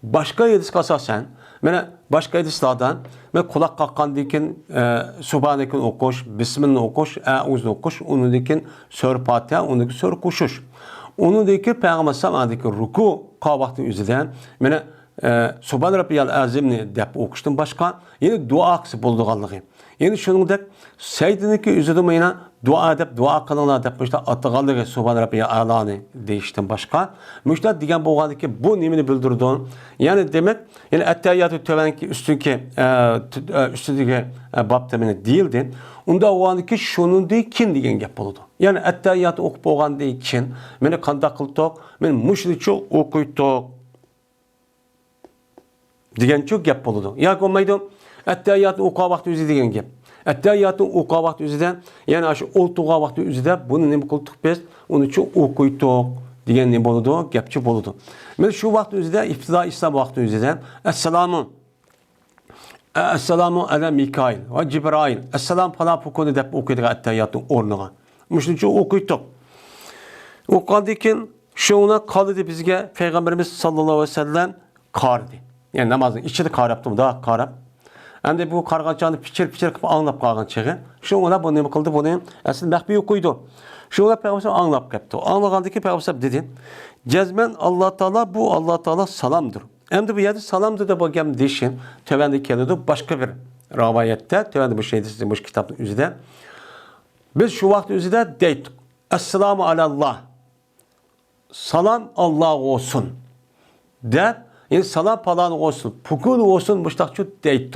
başka yedis kasasen, mene başka yedislardan ve kulak kakkan dikin Subhanekin okuş, Bismillah okuş, Eûz'u okuş, onu dikin Sör Fatiha, onu dikin Sör Kuşuş. Onu dikin Peygamber sallallahu ruku kavakti üzerinden, mene Subhan Rabbiyal Azimni dep okuştum başka, yine dua aksı bulduğallığı. Yani şunun da secdiniki üzerinden yine dua edip, dua kılınlar dep işte atıgallığı Subhan Rabbiyal Alani değiştim başka. Müştah diyen boğadı ki bu nimini bildirdiğin. Yani demek, yani ettehiyyatü tövenki üstündeki bab temini değildi. Onda o anki şunun değil kin diyen gap oldu. Yani ettehiyyatü okup boğan değil kin. Meni kanda kıldık, meni müşriçi okuytuk. Diyen çok gap oldu. Ya olmaydı, ettehiyyatü okuğa vakti üzeri diyen gap. Ettehiyyatü okuğa vakti üzeriden, yani aşı oltuğa vakti üzeriden bunu ne kıldık biz, onu çok okuytuk. Diyen ne oldu? Gapçı oldu. Ben şu vakti üzerinde, iftida İslam vakti üzerinde, Esselamu ala Mikail ve Cibrail. Esselam falan fukunu dep okuyduğu ettehiyyatın ornuna. Müştüm çok okuytuk. Okuduğun şuna kaldı bizge Peygamberimiz sallallahu aleyhi ve sellem kardı. Yani namazın içinde kar yaptım daha karap. Hem de bu kargançanı piçir anlap kalgan çığı. Şuna bunu ne kıldı bunu? Aslında mehbi okuydu. Şuna Peygamber anlap yaptı. Anlagandaki Peygamber dedi. Cezmen Allah Teala bu Allah Teala salamdır. Hem de bu yerde salamdır da bakayım deşin. Tövende kelidi başka bir rivayette. Tövende bu şeyde sizin bu kitabın üzerinde. Biz şu vakti üzerinde deydik. Esselamu alallah. Salam Allah olsun. De yani salam falan olsun. Pukul olsun müştakçı deydik.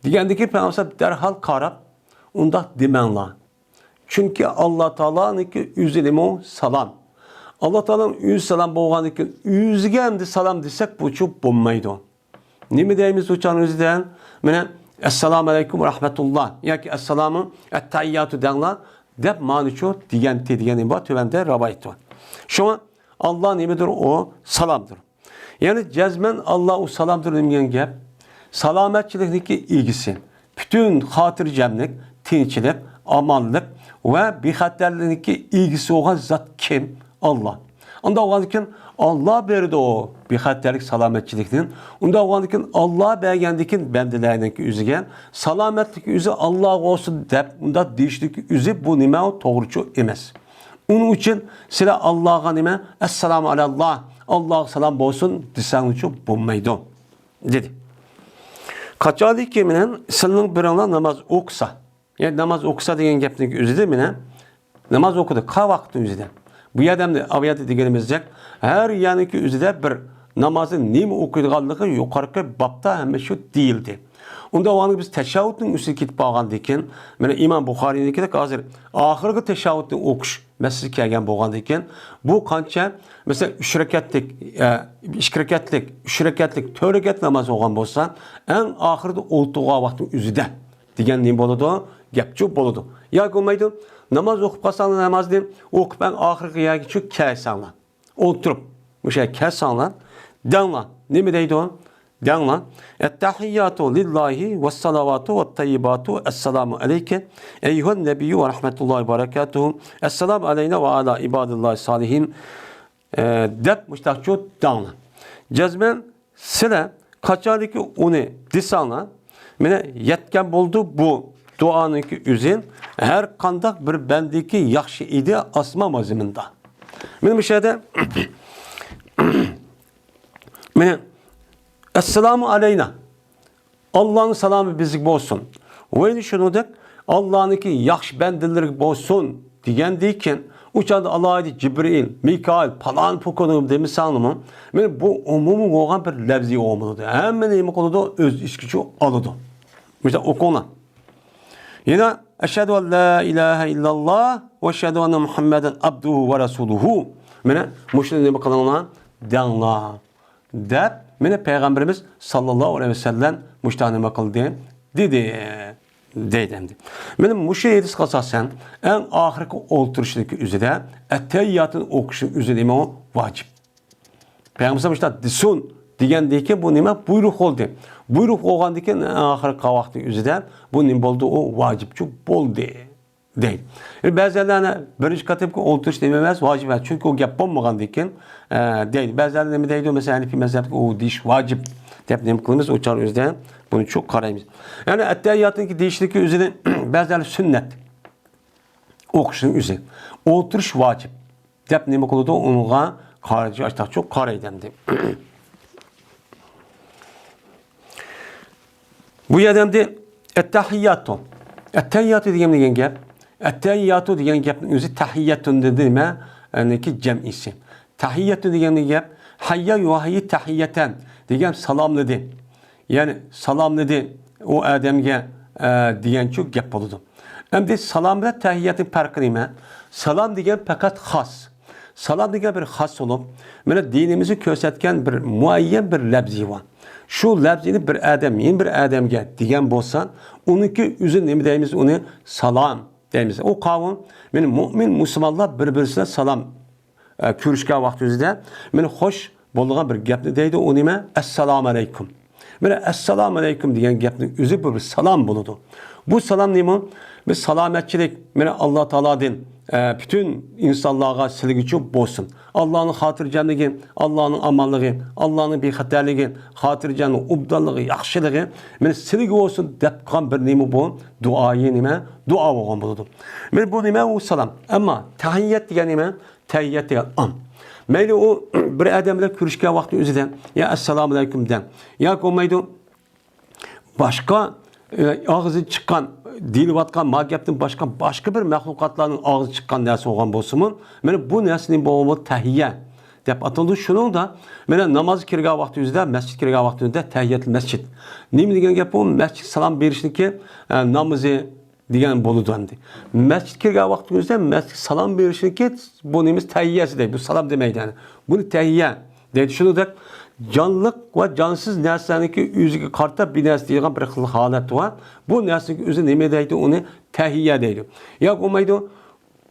Digendeki Peygamber derhal karab. Onda demenla. Çünkü Allah Teala'nın ki üzerime salam. Allah Teala'nın yüz salam boğanı ki yüzüge hem de salam desek bu çok bulmaydı. Ne mi deyimiz uçan yüzden? Mene Esselamu Aleyküm ve Rahmetullah. Ya ki Esselamu Ettehiyyatü denler. Dep maniço diyen iba tüvende rabayt var. Şu an Allah nemidir o? Salamdır. Yani cezmen Allah o salamdır demeyen gep. Salametçilikteki ilgisi. Bütün hatır cemlik, tinçilik, amanlık ve bihatlerliğindeki ilgisi olan zat kim? Allah. Onda olanken Allah berdi o bihatlerlik salametçilikinin. Onda olanken Allah beğendikin bendelerindeki üzügen salametlik üzü Allah olsun dep. Onda dişlik üzü bu nime o doğrucu emez. Onun için size Allah'a nime Esselamu alallah. Allah selam olsun desen için bulmaydı. Dedi. Kaçalı kiminin senin bir anla namaz oksa. Yani namaz okusa diyen gepteki üzüde mi ne? Namaz okudu. Ka vakti üzüde. Bu yerdemde aviyat edigenimizcek. Her yanıki üzüde bir namazın neymi okuyduğallığı yukarıki babda hemen şu değildi. Onda o anı biz teşahhüdün üstü kitip bağan diken. Yani İmam Bukhari'deki de hazır. Ahırgı teşahhüdün okuş. Mesih kelgen bağan diken. Bu kança mesela 3 rekatlik, 2 rekatlik, 3 rekatlik, 4 rekat namaz olan bolsa en ahırda olduğu vaktin üzüde. Digen neyim boludu? Gepçu boludu. Ya olmaydı. Namaz okup kasanlı namaz diyeyim. Okup ben ahırgı yagi çok kesanlan. Oturup. Bu şey kesanlan. Danlan. Ne mi deydi o? Danlan. Ettehiyyatu lillahi ve salavatu ve tayyibatu. Esselamu aleyke. Eyyühen nebiyyü ve rahmetullahi ve berekatuhu. Esselamu aleyna ve ala ibadillahi salihin. dep müştakçu dağına. Cezmen sile kaçarlık onu disana mene yetken buldu bu duanınki üzün her kandak bir bendeki yaxşı idi asma mazımında. Benim bir şeyde mene Esselamu aleyna. Allah'ın selamı bizlik olsun. Ve düşünüldük Allah'ınki yaxşı bendilik olsun diyen deyken uçanda Allah'ı Cibril, Mikail, palan pokonum demiş anlamı. Yani bu umumu olan bir levzi olmalıdır. Hemen neyimi konuda öz işkici alıdı. Mesela o konu. Yine eşhedü en la ilahe illallah ve eşhedü enne Muhammeden abduhu ve resuluhu. Yani müşrinin neyimi kanalına denla. Dep, yani Peygamberimiz sallallahu aleyhi ve sellem müştahane bakıldı dedi. Deydendi. Benim müşri edis kasasen en ahirki olturuşdaki üzere etteyyatın okuşun üzere o vacip. Peygamber işte disun diyen deyken bu nime buyruk oldu. Buyruk olgan deyken en ahirki vakti üzere bu nime oldu o vacip. Çok bol değil. Yani bazılarına birinci katip ki olturuş dememez vacip. Çünkü o yapılmagan deyken değil. Bazılarına ne deydi mesela Hanefi mezhepte o diş vacip. Tepnem kılımız o çağrı yüzden bunu çok karayımız. Yani etteyyatın ki değişikliği üzerine bazıları sünnet okuşun üzerine oturuş vacip. Tepnem kılıda onunla karıcı açtık çok karaydendi. Bu yerdemde ettehiyyatun. Ettehiyyatü diyen gap. Ettehiyyatü diyen gapın üzeri tahiyyatun dediğime yani ki cem'isi. Tahiyyatü diyen gap hayya yuhayyi tahiyyeten diyen salamladı. Yani salamladı o Adem'e diyen çok gap oldu. Hem de salamla tahiyyatın farkı salam diyen fakat has. Salam diyen bir has olup böyle dinimizi gösterken bir muayyen bir lebzi var. Şu lebzini bir Adem, yeni bir Adem'e diyen bolsan onunki üzün ne deyimiz onu salam deyimiz. O kavim yani mümin Müslümanlar birbirine salam körüşken vaxtınızda yani hoş bolğan bir gapni deydi o nime Esselamu Aleyküm. Yani Esselamu Aleyküm diyen gapni üzü bir salam buludu. Bu salam neymi? Bir salametçilik yani Allah Teala din bütün insanlığa silgiçi bolsun. Allah'ın hatırcanlığı, Allah'ın amallığı, Allah'ın bir xatarlığı, hatırcanlığı, ubdallığı, yaxşılığı yani silgi olsun depkan bir neymi bu? Duayı nime? Dua olğan buludu. Yani bu nime o salam. Ama tahiyyat diyen nime? Tahiyyat diyen am. Meyli o bir adamla görüşken vakti üzerinde ya Esselamu Aleyküm'den ya olmaydı başka ağzı çıkan dil vatkan magiyaptın başka bir mahlukatların ağzı çıkan nersi olan bolsumun yani bu nersinin boğumu tahiyye dep atıldı şunun da yani namaz kirga vakti üzerinde mescid kirga vakti üzerinde tahiyyat mescid neymi degen gap bu mescid salam berişniki namazı diyen bolu döndü. Mescid kirga vaktimizde mescid salam verişinki bu neyimiz tehiyyesi değil. Bu salam demeydi yani. Bunu tehiyye dedi. Şunu da canlılık ve cansız nesneninki üzüge karta bir nesne diyen bir halet var. Bu nesneninki üzü neyme deydi onu tehiyye deydi. Ya olmaydı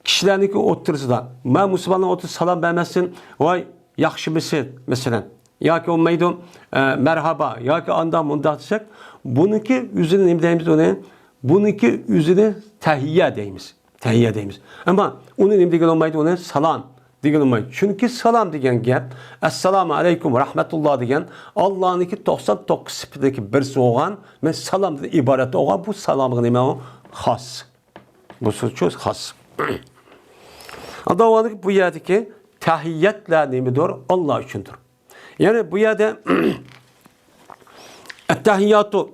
kişilerinki otursa da ben Müslümanlar otur salam vermezsin vay yaxşı mısın mesela. Ya ki olmaydı merhaba ya ki andan bundan desek bununki üzerine neyme deyimiz onu bununki üzerine tahiyye deyimiz. Tahiyye deyimiz. Ama onun ne diyen olmaydı ona salam diyen olmaydı. Çünkü salam diyen gap Esselamu Aleyküm ve Rahmetullah diyen Allah'ınki 99 sıfırdaki birisi olan ve salam ibaret olan bu salamın neyme o? Has. Bu söz çok has. Adamlar bu yerdeki tahiyyetle neymidir? Allah içindir. Yani bu yerde ettehiyyatu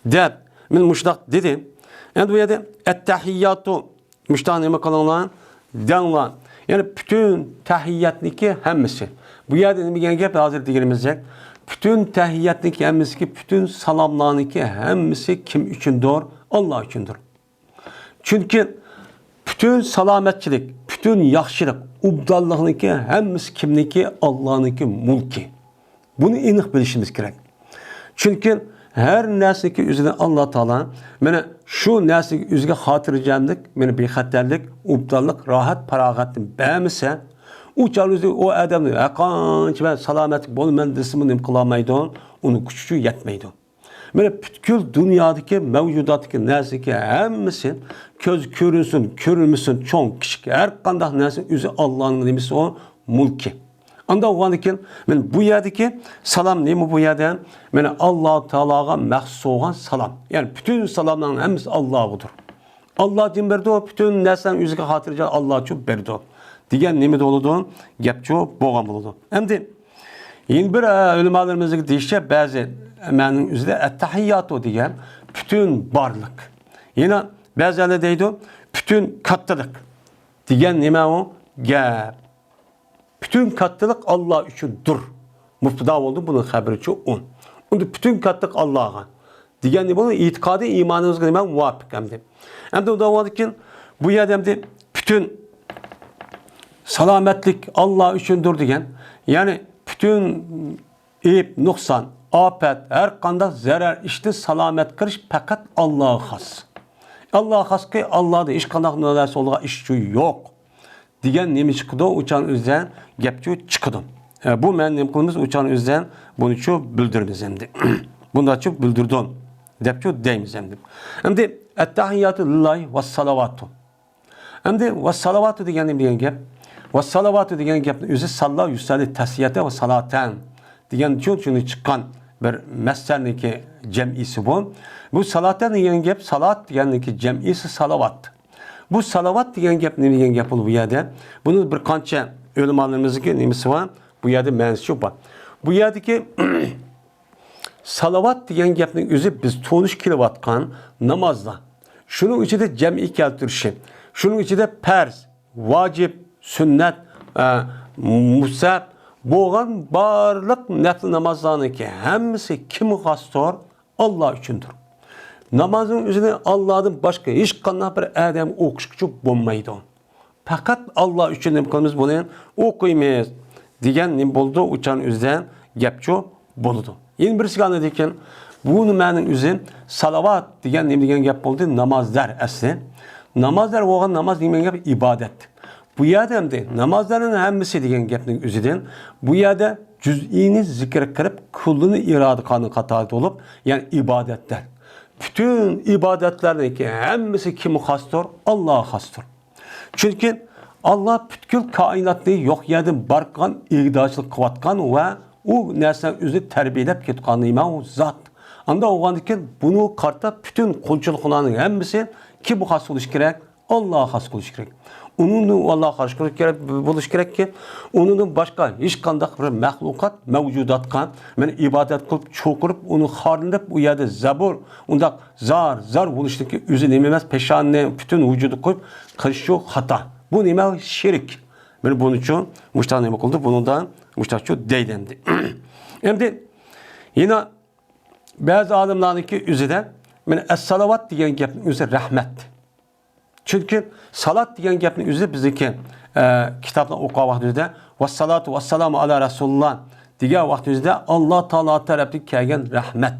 der min müştak dedi. Yani bu yerde ettehiyyatu müştahneme kalanlar denlan. Yani bütün tahiyyatniki hemmisi. Bu yerde bir gene hazır diyelimizcek. Bütün tahiyyatniki hemmisi ki bütün salamlarniki hemmisi kim içindir? Allah içindir. Çünkü bütün salametçilik, bütün yaxşılık, ubdallığınki hemmisi kimniki? Allah'ınki mulki. Bunu inik bilişimiz gerek. Çünkü her nesneki üzerine Allah Teala yani şu nesneki üzerine hatırlayacağımdık yani bir xatarlık, ubdallık, rahat, paragatın beğenmişse o çalızı o adamı akanç ve salametlik bol mendisimi kılamaydı onun küçücüğü yetmeydi. Yani bütün dünyadaki mevcudattaki nesneki hemmisi göz görünsün, görülmüşsün çok küçük her kandak nesneki üzerine Allah'ın nimisi o mulki. Anda oğandikin, men bu yerdeki salam neymi bu yerde? Men Allah Teala'ga mahsus olan salam. Yani bütün salamların hepsi Allah'ıdır. Allah din berdi o, bütün neslen yüzüge hatırlayacak Allah çok berdi o. Digen neymi de oldu? Gep çok boğam oldu. Hem de yeni bir ölümalarımızdaki deyişe bazı emenin üzerinde ettehiyyatı diyen bütün varlık. Yine bazılarında deydi o, bütün katlılık. Diyen neymi o? Gep. Bütün katlılık Allah içindir. Müfteda oldu bunun haberi çok on. Onda bütün katlılık Allah'a. Diyen bunu itikadı imanımızga nima muvafık hem de. Hem de o da vardı ki bu yerde bütün salametlik Allah içindir diyen. Yani bütün eyip, noksan, afet, her kanda zarar işte salamet kırış fakat Allah'a has. Allah'a has ki Allah'da iş kandak nöderse olağa işçi yok. Diyen nemi çıkıdı uçan üzden gepçi çıkıdı. Bu men nem kılımız uçan üzden bunu çok bildirimiz hem de. Bunu da çok bildirdim. Depçi deyimiz hem de. Hem de ettehiyyatü lillahi ve salavatu. Hem de ve salavatu diyen gep. Ve salavatu diyen gep üzü sallahu yüsali tasiyete ve salaten. Diyen çok çıkan bir meslerindeki cem'isi bu. Bu salaten diyen gep salat diyen cem'isi salavat. Bu salavat diyen gep ne diyen gep bu yerde. Bunun bir kança ölümanlarımızın nemisi var. Bu yerde mensup var. Bu yerdeki salavat diyen gepnin üzü biz 13 kilovatkan namazda. Şunun içinde cem'i keltirişi. Şunun içinde perz, vacip, sünnet, musab, boğan barlık nefli namazlarını ki hemisi kimi hastor Allah içindir. Namazın üzerine Allah'ın başka hiç kanına bir adam okuşkucu bulmaydı. Fakat Allah için ne kılımız bunu okuymayız. Diyen ne buldu uçan üzerine gepço buldu. Yeni bir sigana diken bunun mənin üzerine salavat diyen ne diyen gep buldu namazlar asli. Namazlar oğan namaz diyen gep ibadet. Bu yerde de namazların hemisi diyen gepnin üzerinden bu yerde cüz'ini zikir kırıp kulunu irade kanı kataat olup yani ibadetler. Bütün ibadetlerdeki hemisi kimi hastır? Allah'a hastır. Çünkü Allah bütün kainatı yok yerden barkan, iğdaçlık kıvatkan ve o nesne üzeri terbiyelep ketkanı iman o zat. Anda oğandıkken bunu karta bütün kulçuluklarının hemisi ki bu has oluş gerek? Allah'a has oluş gerek. Onun Allah'a karşı buluş gerek ki onun başka hiç kandak bir mahlukat mevcudat kan yani ibadet kılıp çokurup onu harınıp o yerde zabur onda zar buluştaki üzülemez peşanne bütün vücudu koyup karışıyor hata. Bu nime şirk. Yani bunun için müştah nime oldu. Bunun da müştah şu deylendi. Hem de yine bazı adımlardaki üzere yani es-salavat diyen gepin üzere rahmet. Çünkü salat diyen gepin üzere bizdeki kitapla okuğa vaxtımızda ve salatu ve selamu ala Resulullah diyen vaxtımızda Allah Teala tarafı kelgen rahmet.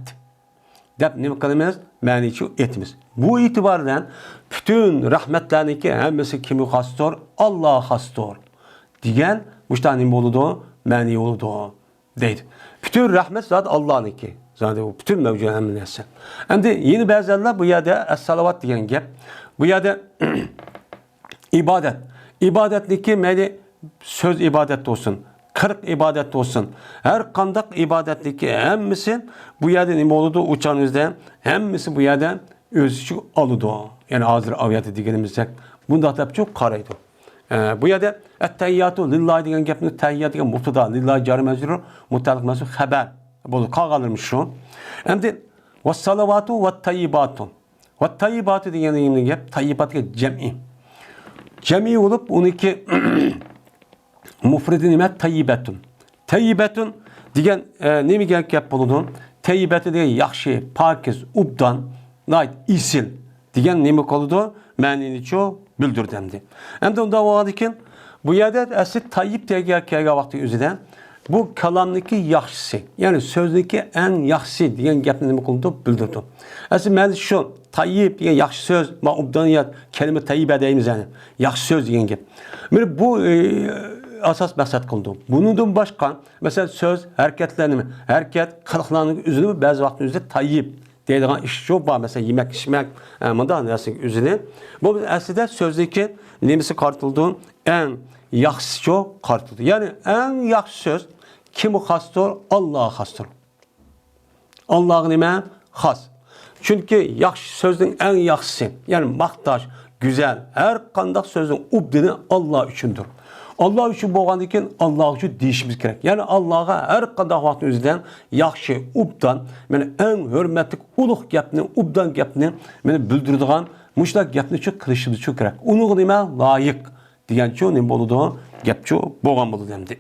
Dep ne kılımız? Maniçi etimiz. Bu itibardan bütün rahmetlerinki hemisi kimi hastır? Allah hastır. Diyen müştahinin oludu, mani oludu. Deydi. Bütün rahmet zaten Allah'ınki. Zaten o bütün mevcut hemen neyse. Hem de yeni bazılarla bu yerde es-salavat diyen gep. Bu yerde ibadet. İbadetteki meni söz ibadet olsun. 40 ibadet olsun. Her kandak ibadetteki hemisi bu yerden imoludu uçağınızda hemisi bu yerden özçü alıdı. Yani hazır aviyatı diyenimizde. Bunda tabi çok karaydı. Bu yerde ettehiyyatu lillahi diyen gepini tehiyyat diyen muftada lillahi cari mezurur mutlak mezur haber. Bu kağalırmış şu. Hem de ve salavatu ve tayyibatu. Ve tayyibatu diyen gep tayyibatı cem'i. Cem'i olup 12 mufredi nimet tayyibetun. Tayyibetun diyen ne mi gerek yap bulunun? Tayyibeti diye yaxşı, pakiz, ubdan, nait, isil diyen ne mi koludu? Mənini çoğu bildirdemdi. Hem de onda vardı ki bu yerde asli tayyip diye gerek vakti üzerinden bu kalamdaki yaxşısı yani sözdeki en yaxşı diyen gepini ne mi koludu? Bildirdim. Asli mən şu tayyip diyen yaxşı söz, ma ubdan ya kelime tayyip edeyimiz yani. Yaxşı söz diyen gep. Bu asas məqsəd qıldım. Bunun başqa, mesela söz, hərəkət, qılıqlarının üzünü bəzi vaxt üzrə tayyib deyilən iş çox var. Mesela yemək, içmək, mında nəsin üzünü. Bu əslində sözdəki nemisi qartıldığın ən yaxşıca qartıdır. Yəni ən yaxşı söz kimi xasdır? Allah'a xasdır. Allah'a nima? Xas. Çünki yaxşı sözün ən yaxşısı, yəni maqtaş, güzel, hər qandaq sözün ubdini Allah üçündür. Allah üçün bolğandan keyin Allah üçün deyişimiz kerak. Yəni Allah'a hər qandaq vaxt özüdən yaxşı, ubdan, yəni ən hörmətli, uluq gəpni, ubdan gəpni məni bildirdiğən muşlaq gəpni çox qilishimiz çox kerak. Onu nima layiq degan çox nima bo'ladi? Gap çox bolğan bo'ladi demdi.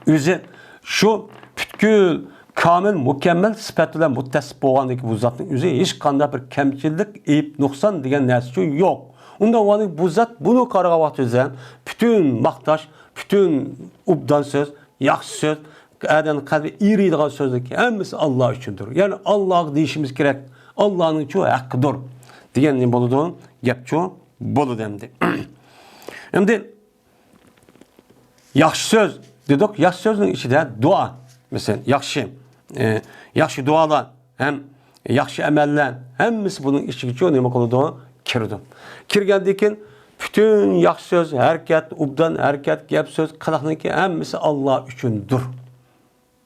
Özü şu bütkül kamil, mükemmel sıfat bilen muttasif bolğandaki bu zatın özü hiç qanday bir kamchilik, eyib, nuqson degan narsa yo'q. Unda bu zat bunu qaragan vaqt özü bütün maqtash, bütün ubdan söz, yaxshi söz, adan qalbi iriydigan so'zlar hammasi Allah uchundir. Yani Allah deyishimiz kerak. Allah'ın çoğu hakkıdır. Degan ne bo'ladi? Gap çoğu bo'ladi endi. Endi yaxshi söz dedik. Yaxshi sözün içinde dua. Mesela yaxshi dualar, hem yaxshi ameller, hemmisi bunun içine çoğu nima qiladi? Kirdi. Kirgandan keyin bütün yaxshi söz, hareket, ubdan hareket, gap söz, qilaqniki hemmisi Allah üçündür.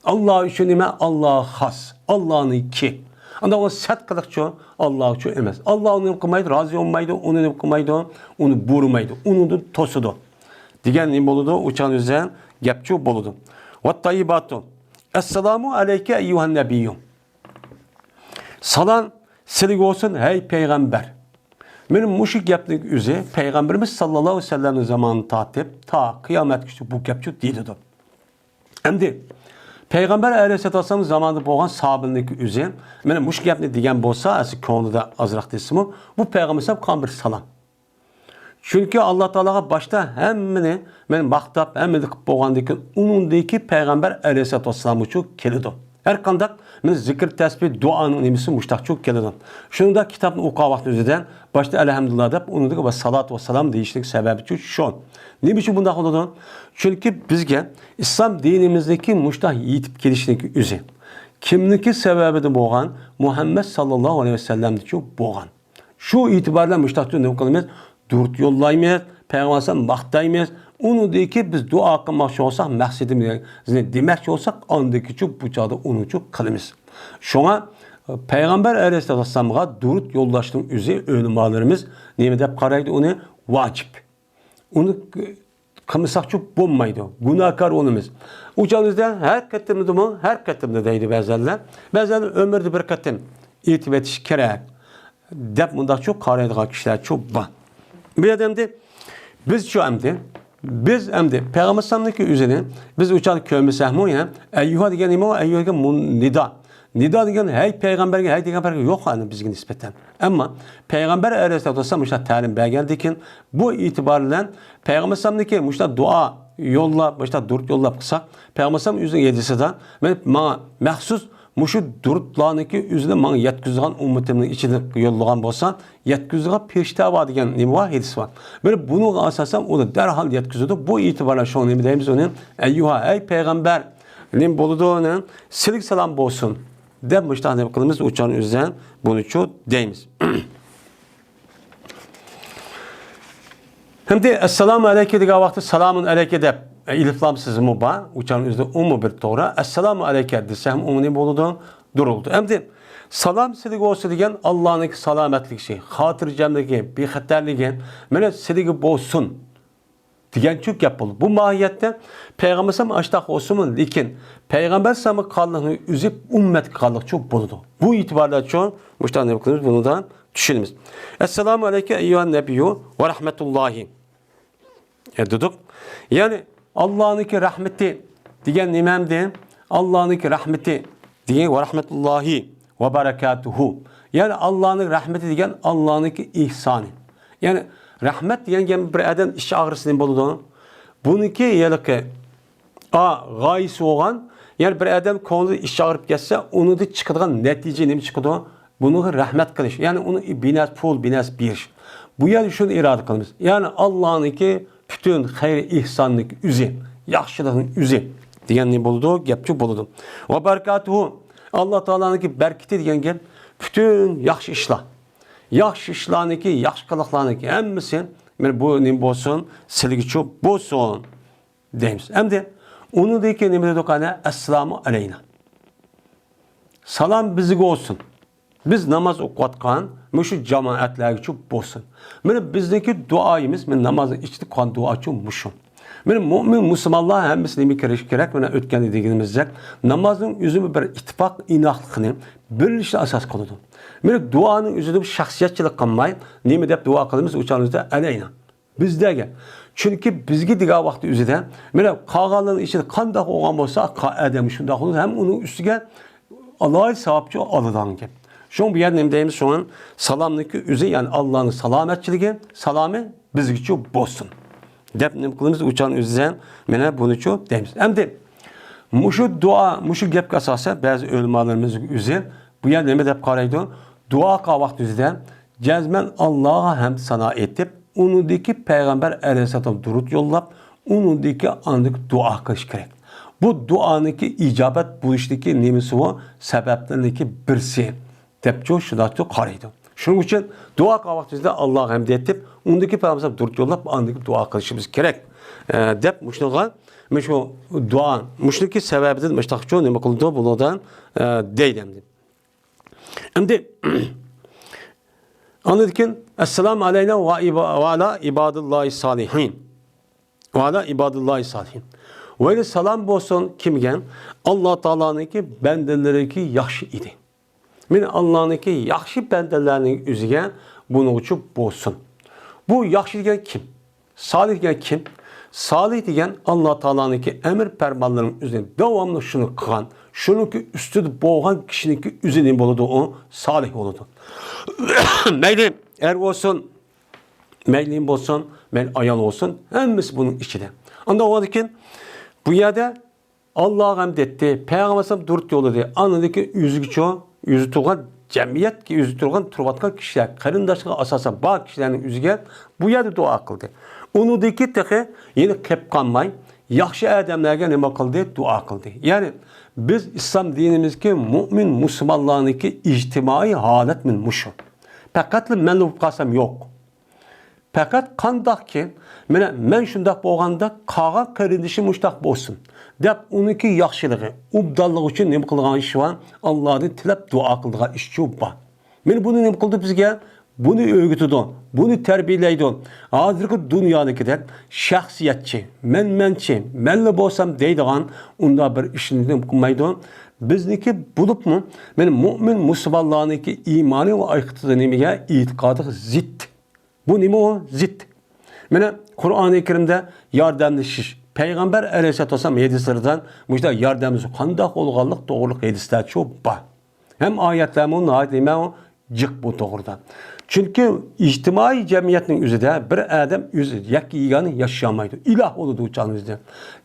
Allah üçün nima? Allah xas. Allah'ınki. Anda o sət qılıqçı Allah üçün emas. Allah onu qılmaydı, razı olmaydı, onu qılmaydı, onu burmaydı, onu da tosudu. Degan nima bo'ladi? Uçan üzerine gapçı bo'ladi. Ve tayyibatu. Esselamu aleyke eyyuhan nebiyyum. Salam silik olsun hey peygamber. Benim muşik yaptık üzere Peygamberimiz sallallahu aleyhi ve sellem'in zamanını tatip ta kıyamet günü bu gapçı deyildi. Hem de Peygamber aleyhisselatü vesselam zamanında boğan sahabındaki üzere benim muşik yaptık diyen bolsa asıl konuda azraq desimi bu Peygamberimiz kan bir salam. Çünkü Allah Teala'ya başta hemmini benim maqtab hemmini qilib boğandaki unundaki Peygamber aleyhisselatü vesselam için kelidi. Her kandak men zikir, tesbih, duanın nemisi muştaq çok kelidi. Şunu da kitabını okuğa vaxt özüden başta elhamdülillah deyip unundaki ve salat ve salam deyişlik sebebi için şu. Ne biçim bunda oldu? Çünkü bizge İslam dinimizdeki muştaq yitip gelişindeki üzü. Kimniki sebebi de boğan Muhammed sallallahu aleyhi ve sellem de çok boğan. Şu itibarla muştaq diyor ne kılmayız? Durt yollaymayız, Peygamber'e maqtaymayız. Onu deyik ki biz dua qilmoqchi olsak, maqsadimiz demoqchi olsak, andaki çok bu çağda onu çok qilamiz. Şuna Peygamber aleyhissalatu vesselam'a durut yollaştığım üzere ölümalarımız neme deb qaraydi onu? Vacip. Onu qilmasak çok bo'lmaydi. Günahkar onumuz. Uçağınızda her katımda mı? Her katımda deydi bazılar. Bazılar ömürde bir katım itib etiş kerak. Deb bunda çok qaraydigan kişiler çok var. Bir adamda biz şu biz Peygamber sallallahu üzerine biz uçan köyümüzse mu ya eyyuha diyen imo eyyuha nida. Nida diyen hey peygamberge hey peygamberge yok hani bizge nispeten. Ama Peygamber aleyhissalatu vesselam işte talim bergendikin bu itibarla Peygamber sallallahu işte dua yolla işte durt yollap kısa Peygamber sallallahu üzerine yedisi de bana mahsus muşu durutlarniki üzerine bana yetkizgan ummetimnin içine yollagan bolsa yetkizgan peşte var degan nima hadis var. Böyle bunu asasen o da derhal yetkizdi. Bu itibarla şu nima deymiz onun eyyuha ey peygamber nim boludu onun silik salam bolsun. Demişler ne kılımız uçan üzerine bunu çok deymiz. Hem de esselamu aleyke diye vakti selamun aleyke de iliflamsız mı ba uçan üzerine umu bir doğru esselamu aleyke desem umu ne boludu duruldu. Hem de salam silik olsa diyen Allah'ın salametlik şey, hatırcamdaki bir xatarligi, mene silik bolsun diyen çok yapıldı. Bu mahiyette Peygamber sallallahu aştaq olsun lekin Peygamber sallallahu kallığını üzüp ümmet kallık çok buludu. Bu itibarla çok müştahane bakınız bunu da düşününüz. Esselamu aleyke eyyühen nebiyyü ve rahmetullahi. Dedik. Yani Allah'ınki rahmeti diyen nimemdi. Allah'ınki rahmeti diyen ve rahmetullahi ve berekatuhu. Yani Allah'ın rahmeti diyen Allah'ınki ihsanı. Yani rahmet diyen bir adam iş ağrısının buludu. Bununki yalaki gayesi olan yani bir adam konuda iş ağrıp gelse onu da çıkıdığın netice ne mi çıkıdı? Bunu rahmet kılış. Yani onu binas pul, binas bir. Bu yani şunu irade kılmış. Yani Allah'ınki bütün hayır ihsanlık üzü, yaxşılığın üzü diyen ne buldu? Gepçi buldu. Ve berekatuhu Allah Teala'nınki berketi diyen bütün yaxşı işler. Yaxşı işlarniki, yaxşı kılıklarniki hemmisi Men bu nim bolsun, silgi çok bolsun deymiz. Hem de onu da ki nimede dokana Esselamu aleyna. Salam bizge olsun. Biz namaz okuyatkan, müşü cemaatlerge çok bolsun. Men bizdeki duayımız, men namazın içti kan dua çok müşü. Men mümin Müslümanlar hem nemi gerek, men ötken dediğimizde namazın yüzümü bir ittifak inaklıkını birleşti asas kılıdı. Men duanın yüzünde bir şahsiyetçilik kalmayın. Nemi dep dua kılımız uçağınızda aleyna. Bizdege. Çünkü bizge diga vakti üzerinde, men kağalların içinde kandak olan olsa edem şunda olur. Hem onun üstüne Allah'ı sevapçı alıdan ki. Şu bir yer nemdeyimiz şu an salamlık üzeri yani Allah'ın salametçiliği, salamı bizge çok bozsun. Dep nem kılımız uçağın üzerinde, men bunu çok deyimiz. Hem de muşu dua, muşu gep kasası bazı ölmalarımız üzerinde bu yer neme dep karaydı. Dua kavakt üzerinde cezmen Allah'a hem sana etip onundaki Peygamber Aleyhisselam durut yollap onundaki anlık dua kılış gerek. Bu duanınki icabet bu işteki nemisi o sebeplerindeki birisi. Depço şudatço karaydı. Şunun için dua kavaktizde Allah'a hamd etip ondaki Peygamber durut yollap anlık dua kılışımız gerek. Dep muşluğa meşo dua muşluki sebebidir meştakço neme kıldı bundan deydemdi. Şimdi anladıkken Esselamu aleyna ve ala ibadullahi salihin. Ve ala ibadullahi salihin. Ve salam bolsun kimgen? Allah Teala'nın ki bendeleriki yaxşı idi. Men Allah'ın ki yaxşı bendelerinin üzüge bunu uçup bolsun. Bu yaxşı diyen kim? Salih diyen kim? Salih diyen Allah Teala'nın ki emir fermanlarının üzerine devamlı şunu kılan, şunun ki üstü boğan kişinin ki üzerine boludu o salih oludu. Meyli er olsun, meyliğin olsun, meyl ayal olsun, hemimiz bunun içinde. Anda o ki bu yerde Allah'a hamd etti, Peygamber'e durt yolu diye anladı ki yüzü tuğan cemiyet ki yüzü tuğan turvatkan kişiler, karındaşlığa asasa bağ kişilerin yüzüge bu yerde dua kıldı. Onu deki tehe yine kep kanmay, yaxşı adamlarga nima kıldı? Dua kıldı. Yani biz İslam dinimizki mümin Müslümanlarınki ictimai halet min muşu. Fakat men olup kalsam yok. Fakat kandak ki men şundak bolganda kağa karındışı muştak bolsun. Dep onunki yaxşılığı, ubdallığı için nima kılgan iş var? Allah'ın tilep dua kıldığı iş çok var. Men bunu nima kıldı bizge? Bunu öğütüdü, bunu terbiyeleydi. Hazırki dünyadaki de şahsiyetçi, menli bolsam deydiğen onda bir işini kılmaydı. Bizniki bulup mu? Benim mümin Müslümanlarınki imanı ve aykıtıda nemiye itikadı zit. Bu nemi o? Zit. Mene Kur'an-ı Kerim'de yardımlaşış. Peygamber Aleyhisselam hadislerden müşte yardımcı kandak olganlık doğruluk hadisler çok var. Hem ayetlerinin ayetlerine o cık bu doğrudan. Çünkü içtimai cemiyetin üzerinde bir adam yüzü yak yiganı yaşayamaydı. İlah oludu uçağın üzerinde.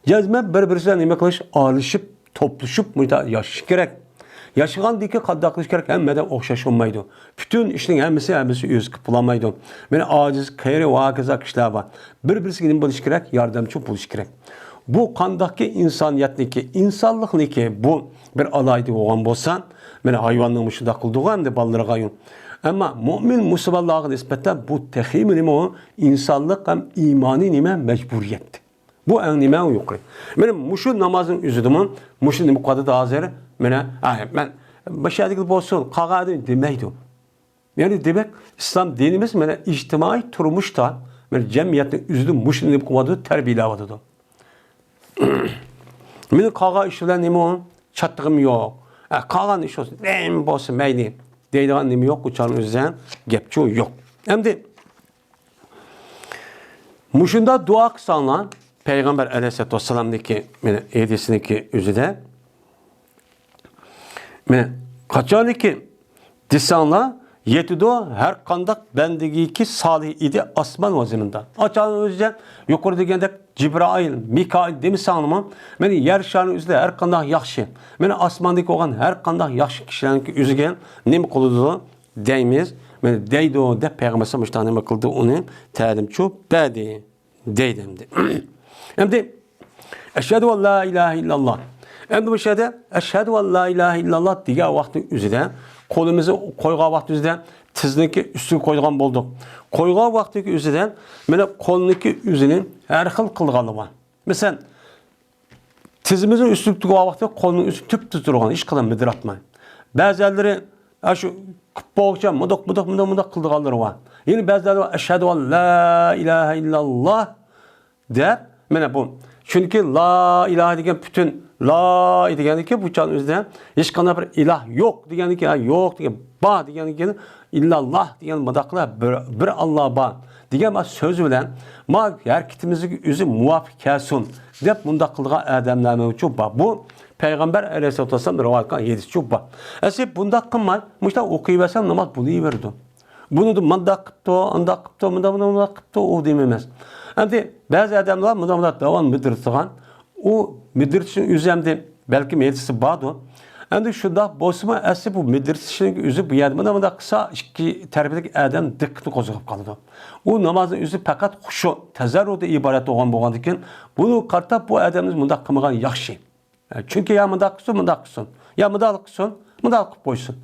Cezme birbirine nime kılış alışıp, topluşup muyda yaşış gerek. Yaşayan diki kaddaklış gerek hemmeden okşaş olmaydı. Bütün işin hemmesi yüz kıpılamaydı. Beni aciz, kayri ve hakeza kişiler var. Birbirine buluş gerek, yardımcı buluş gerek. Bu kandaki insaniyetniki, insanlıkniki bu bir alaydı olan bolsan, beni hayvanlığın mışında kıldığı hem de balları kayın. Ama mümin Müslümanlığa nispeten bu tehim nime o insanlık hem imani nime mecburiyet. Bu en nime o yok. Benim muşu namazın üzüdümün, muşu nime kadı da hazır, ben başarılı bolsun, kağıdı demeydi. Yani demek İslam dinimiz içtimai turmuşta, cemiyetin üzüdüm muşu nime kadı terbiyeli avadıdı. Benim kağa işler nime o, çattığım yok. Kağıdan iş olsun, neyim bolsun meyli. Deydiğin nemi yok, uçağın üzerine gepço yok. Hem de muşunda dua kısanlar Peygamber Aleyhisselam'daki hadisindeki üzerinde kaçanı ki disanlar yetido her kandak bendigi ki salih idi asman vaziminden. Açanın üzerinde yukarı degende Cibrail, Mikail demiş anlamı. Yer şanı üzerinde her kandak yaxşı. Asmandaki olan her kandak yaxşı kişilerin üzerinde nemi kılıdı deyimiz. Deydi o de Peygamber sallallahu kıldı onu təlim çok bedi deydimdi. Hem de eşhedü en la ilahe illallah. Hem de bu şeyde eşhedü en la ilahe illallah diye vakti üzerinde Qo'limizni qo'ygan vaqt o'zida tizniki ustiga qo'ygan bo'ldik. Qo'ygan vaqtdagi o'zidan mana qo'lniki o'zini har xil qilgani bor. Masalan, tizimizni ustiga turgan vaqtda qo'lning usti tüp-tüz turgan, hech qanday midratmay. Ba'zilari shu qippoqcha mudoq qilganlari bor. Yine ba'zilari ashhadu an la ilaha illalloh deb mana bu. Chunki la ilaha degan bütün la deganiki bu çağın o'zida hech qanday bir iloh yo'q deganiki, yo'q degan ba deganiki illalloh degan madaqlar bir Alloh bor degan so'z bilan ma hareketimizga o'zi muvofiq kelsin deb bunda qilgan odamlarning uchun bor. Bu Peygamber Aleyhisselatü Vesselam rivoyat qilgan hadis uchun bor. Asli bunda qilmay, mushta o'qiyversam namoz bo'laverdi. Buni da manda qilibdi, anda qilibdi, munda qilibdi, u demaymiz. Endi ba'zi odamlar bunday davom ettirgan, u müdürçinin üzerinde belki meclisi bağdı. Endi şunda bo'lsa, asli bu müdürçinin o'zi bu yerda mana qilsa ikki tarafdagi odam diqqatni qo'zg'ab qoladi. U namozning o'zi faqat xushu, tazarruda iborat bo'lgan ekan, buni qartab bu odamimiz bunda qilmagan yaxshi. Chunki ya bunda qilsin, ya bunda qilsin, bunda qilib qo'ysin.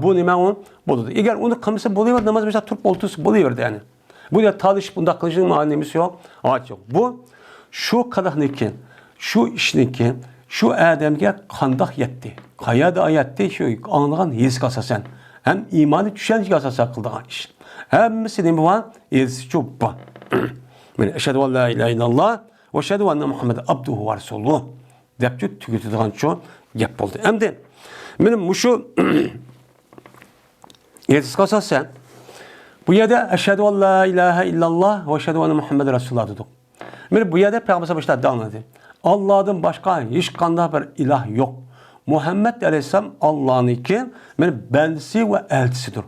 Bu nima u bo'ladi. Agar uni qilmasa bo'laveradi, namoz bo'lsa turib o'ltirsa bo'laveradi yani. Bu ya talish bunda qilishning ma'nosi yo'q. Yo'q. Bu shu qadahnikin şu işniki, şu adamga qandoq yetdi. Qayerda ayetdi şu anlagan his asasen. Hem imanı düşünceye asasen qildigan ish. Hammasi nima bor? Elsi cho'ppa. Men ashhadu an la ilaha illalloh va ashhadu anna Muhammad abduhu va rasuluh deb tugitadigan shu gap bo'ldi. Endi menim mushu elsi asasen bu yerda ashhadu an la ilaha illalloh va ashhadu anna Muhammad rasululloh dedik. Men bu yerda Peygamber başta anladı. Allah'tan başka hiç qanday bir ilah yok. Muhammed Aleyhisselam Allah'ınki bendisi ve elçisidir.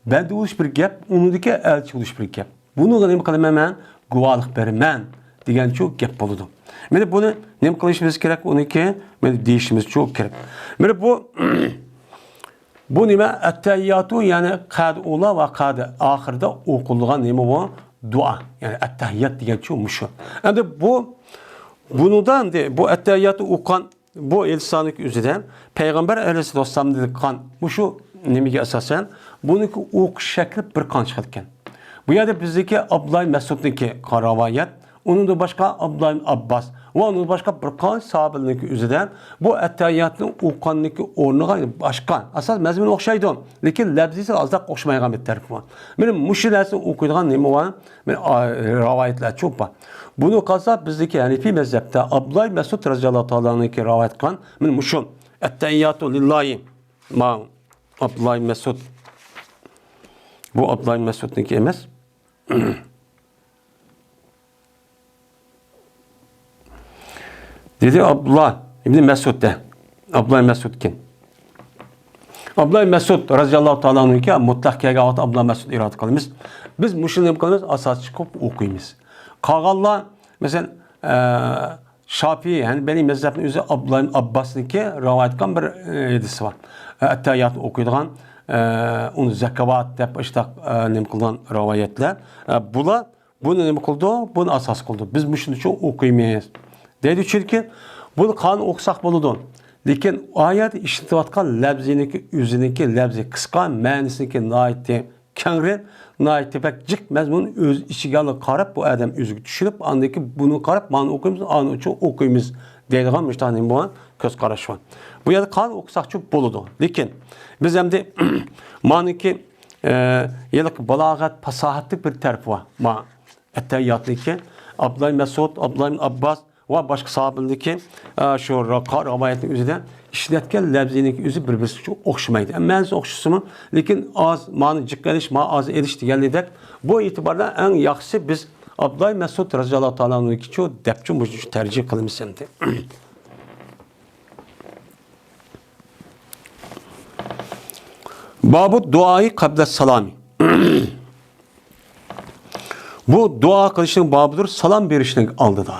Bende oluş bir gap, onundaki elçi oluş bir gap. Bunu nima qilaman men guvohlik beraman degan çok gap bo'ladi. Meni buni nima qilishimiz kerak? Uniki men deyishimiz çok kerak. Meni bu nima at-tahiyyatu yani qad'ula va qad oxirida o'qilgan nima bu? Dua. Yani at-tahiyyat degan çok mushu. Endi Bundan de bu etteyyatı okuyan bu elçilik üzerinden Peygamber Aleyhisselatü Vesselam dedikan bu şu nemige esasen bununki okuş şekli bir kan çıkarken. Bu yerde bizdeki Abdullah Mesud'daki karavayet, onun da başka Abdullah Abbas ve onun da başka bir kan sahabelerindeki üzerinden bu etteyyatın okuyanlıki ornuğa başka. Asas mezmun okşaydı. Lakin lebzisi az da okşamayan bir tarafı var. Benim müşrilerse okuyduğum nemi var? Benim rivayetler çok var. Bunu kalsa bizdeki Hanefi mezhepte Abdullah Mesud radıyallahu ta'ala'nınki rivayet kan min muşun etteyyatu lillahi ma Abdullah Mesud bu Abdullah Mesud'unki emez. Dedi Abdullah İbni Mesud de. Abdullah Mesud kim? Abdullah Mesud radıyallahu ta'ala'nınki mutlak kega Abdullah Mesud irad kılımız. Biz muşun kılımız asas çıkıp okuyumuz. Kağallar mesela Şafii yani benim mezhebim üzeri Abdullah Abbas'ınki rivayet kan bir hadisi var. Etteyyat okuyduğun onu zekavat dep işte nem kıldan rivayetler. Bunu nem kıldı? Bunu asas kıldı. Biz bu şunu çok okuyamayız. Dedi çünkü bunu kan okusak buludu. Lakin ayet işitivatkan lebziniki üzeriniki lebzi kıska ma'nisiniki naiti kengri naiti pek cik mezmun öz içigalı qarab bu adam özgü düşürüp andaki bunu qarab ma'ni okuyumuz anı için okuyumuz deydiğen müştahinin bu köz qaraş var. Bu yerde kan okusak çok buludu. Lakin biz hem de ma'niki yelik balağat pasahatlik bir tarafı var. Ma etteyyatlıki Abdullah Mesud, Abdullah Abbas ve başka sahabındaki şu ravayetin üzerinden işletken lebzininki üzü birbirisi çok okşamaydı. Menzil okşusu mu? Lakin az, ma'ni cikkeliş, ma az eriş diyenlidir. Bu itibarla en yaxşısı biz Abdullah Mesud radıyallahu ta'ala'nınki çok depçu mucu tercih kılmışsın. Babu duayı kabla salami. Bu dua kılışının babıdır, salam verişinin aldı da.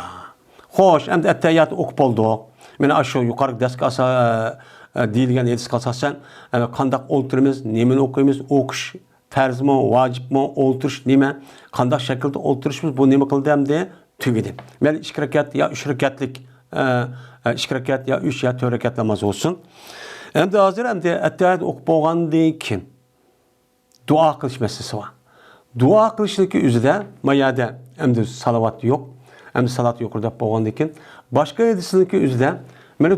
Hoş, hem de etteyyatı okup oldu. Mene aşağı yukarı desk asa deyilgen edis asasen kandak olturumuz, nemin okuyumuz, okuş, terz mi, vacip mi, olturuş, neme, kandak şekilde olturuşumuz bu neme kıldı hem de tügedi. Mene 2 rekat ya 3 rekatlik 2 rekat ya 3 ya 4 rekat namaz olsun. Hem de hazır hem de ettehiyat okup bolgandan keyin dua kılış meselesi var. Dua kılışdaki üzere mayada hem de salavat yok. Hem de salat yok orada bolgandan keyin başka edisindeki üzere mana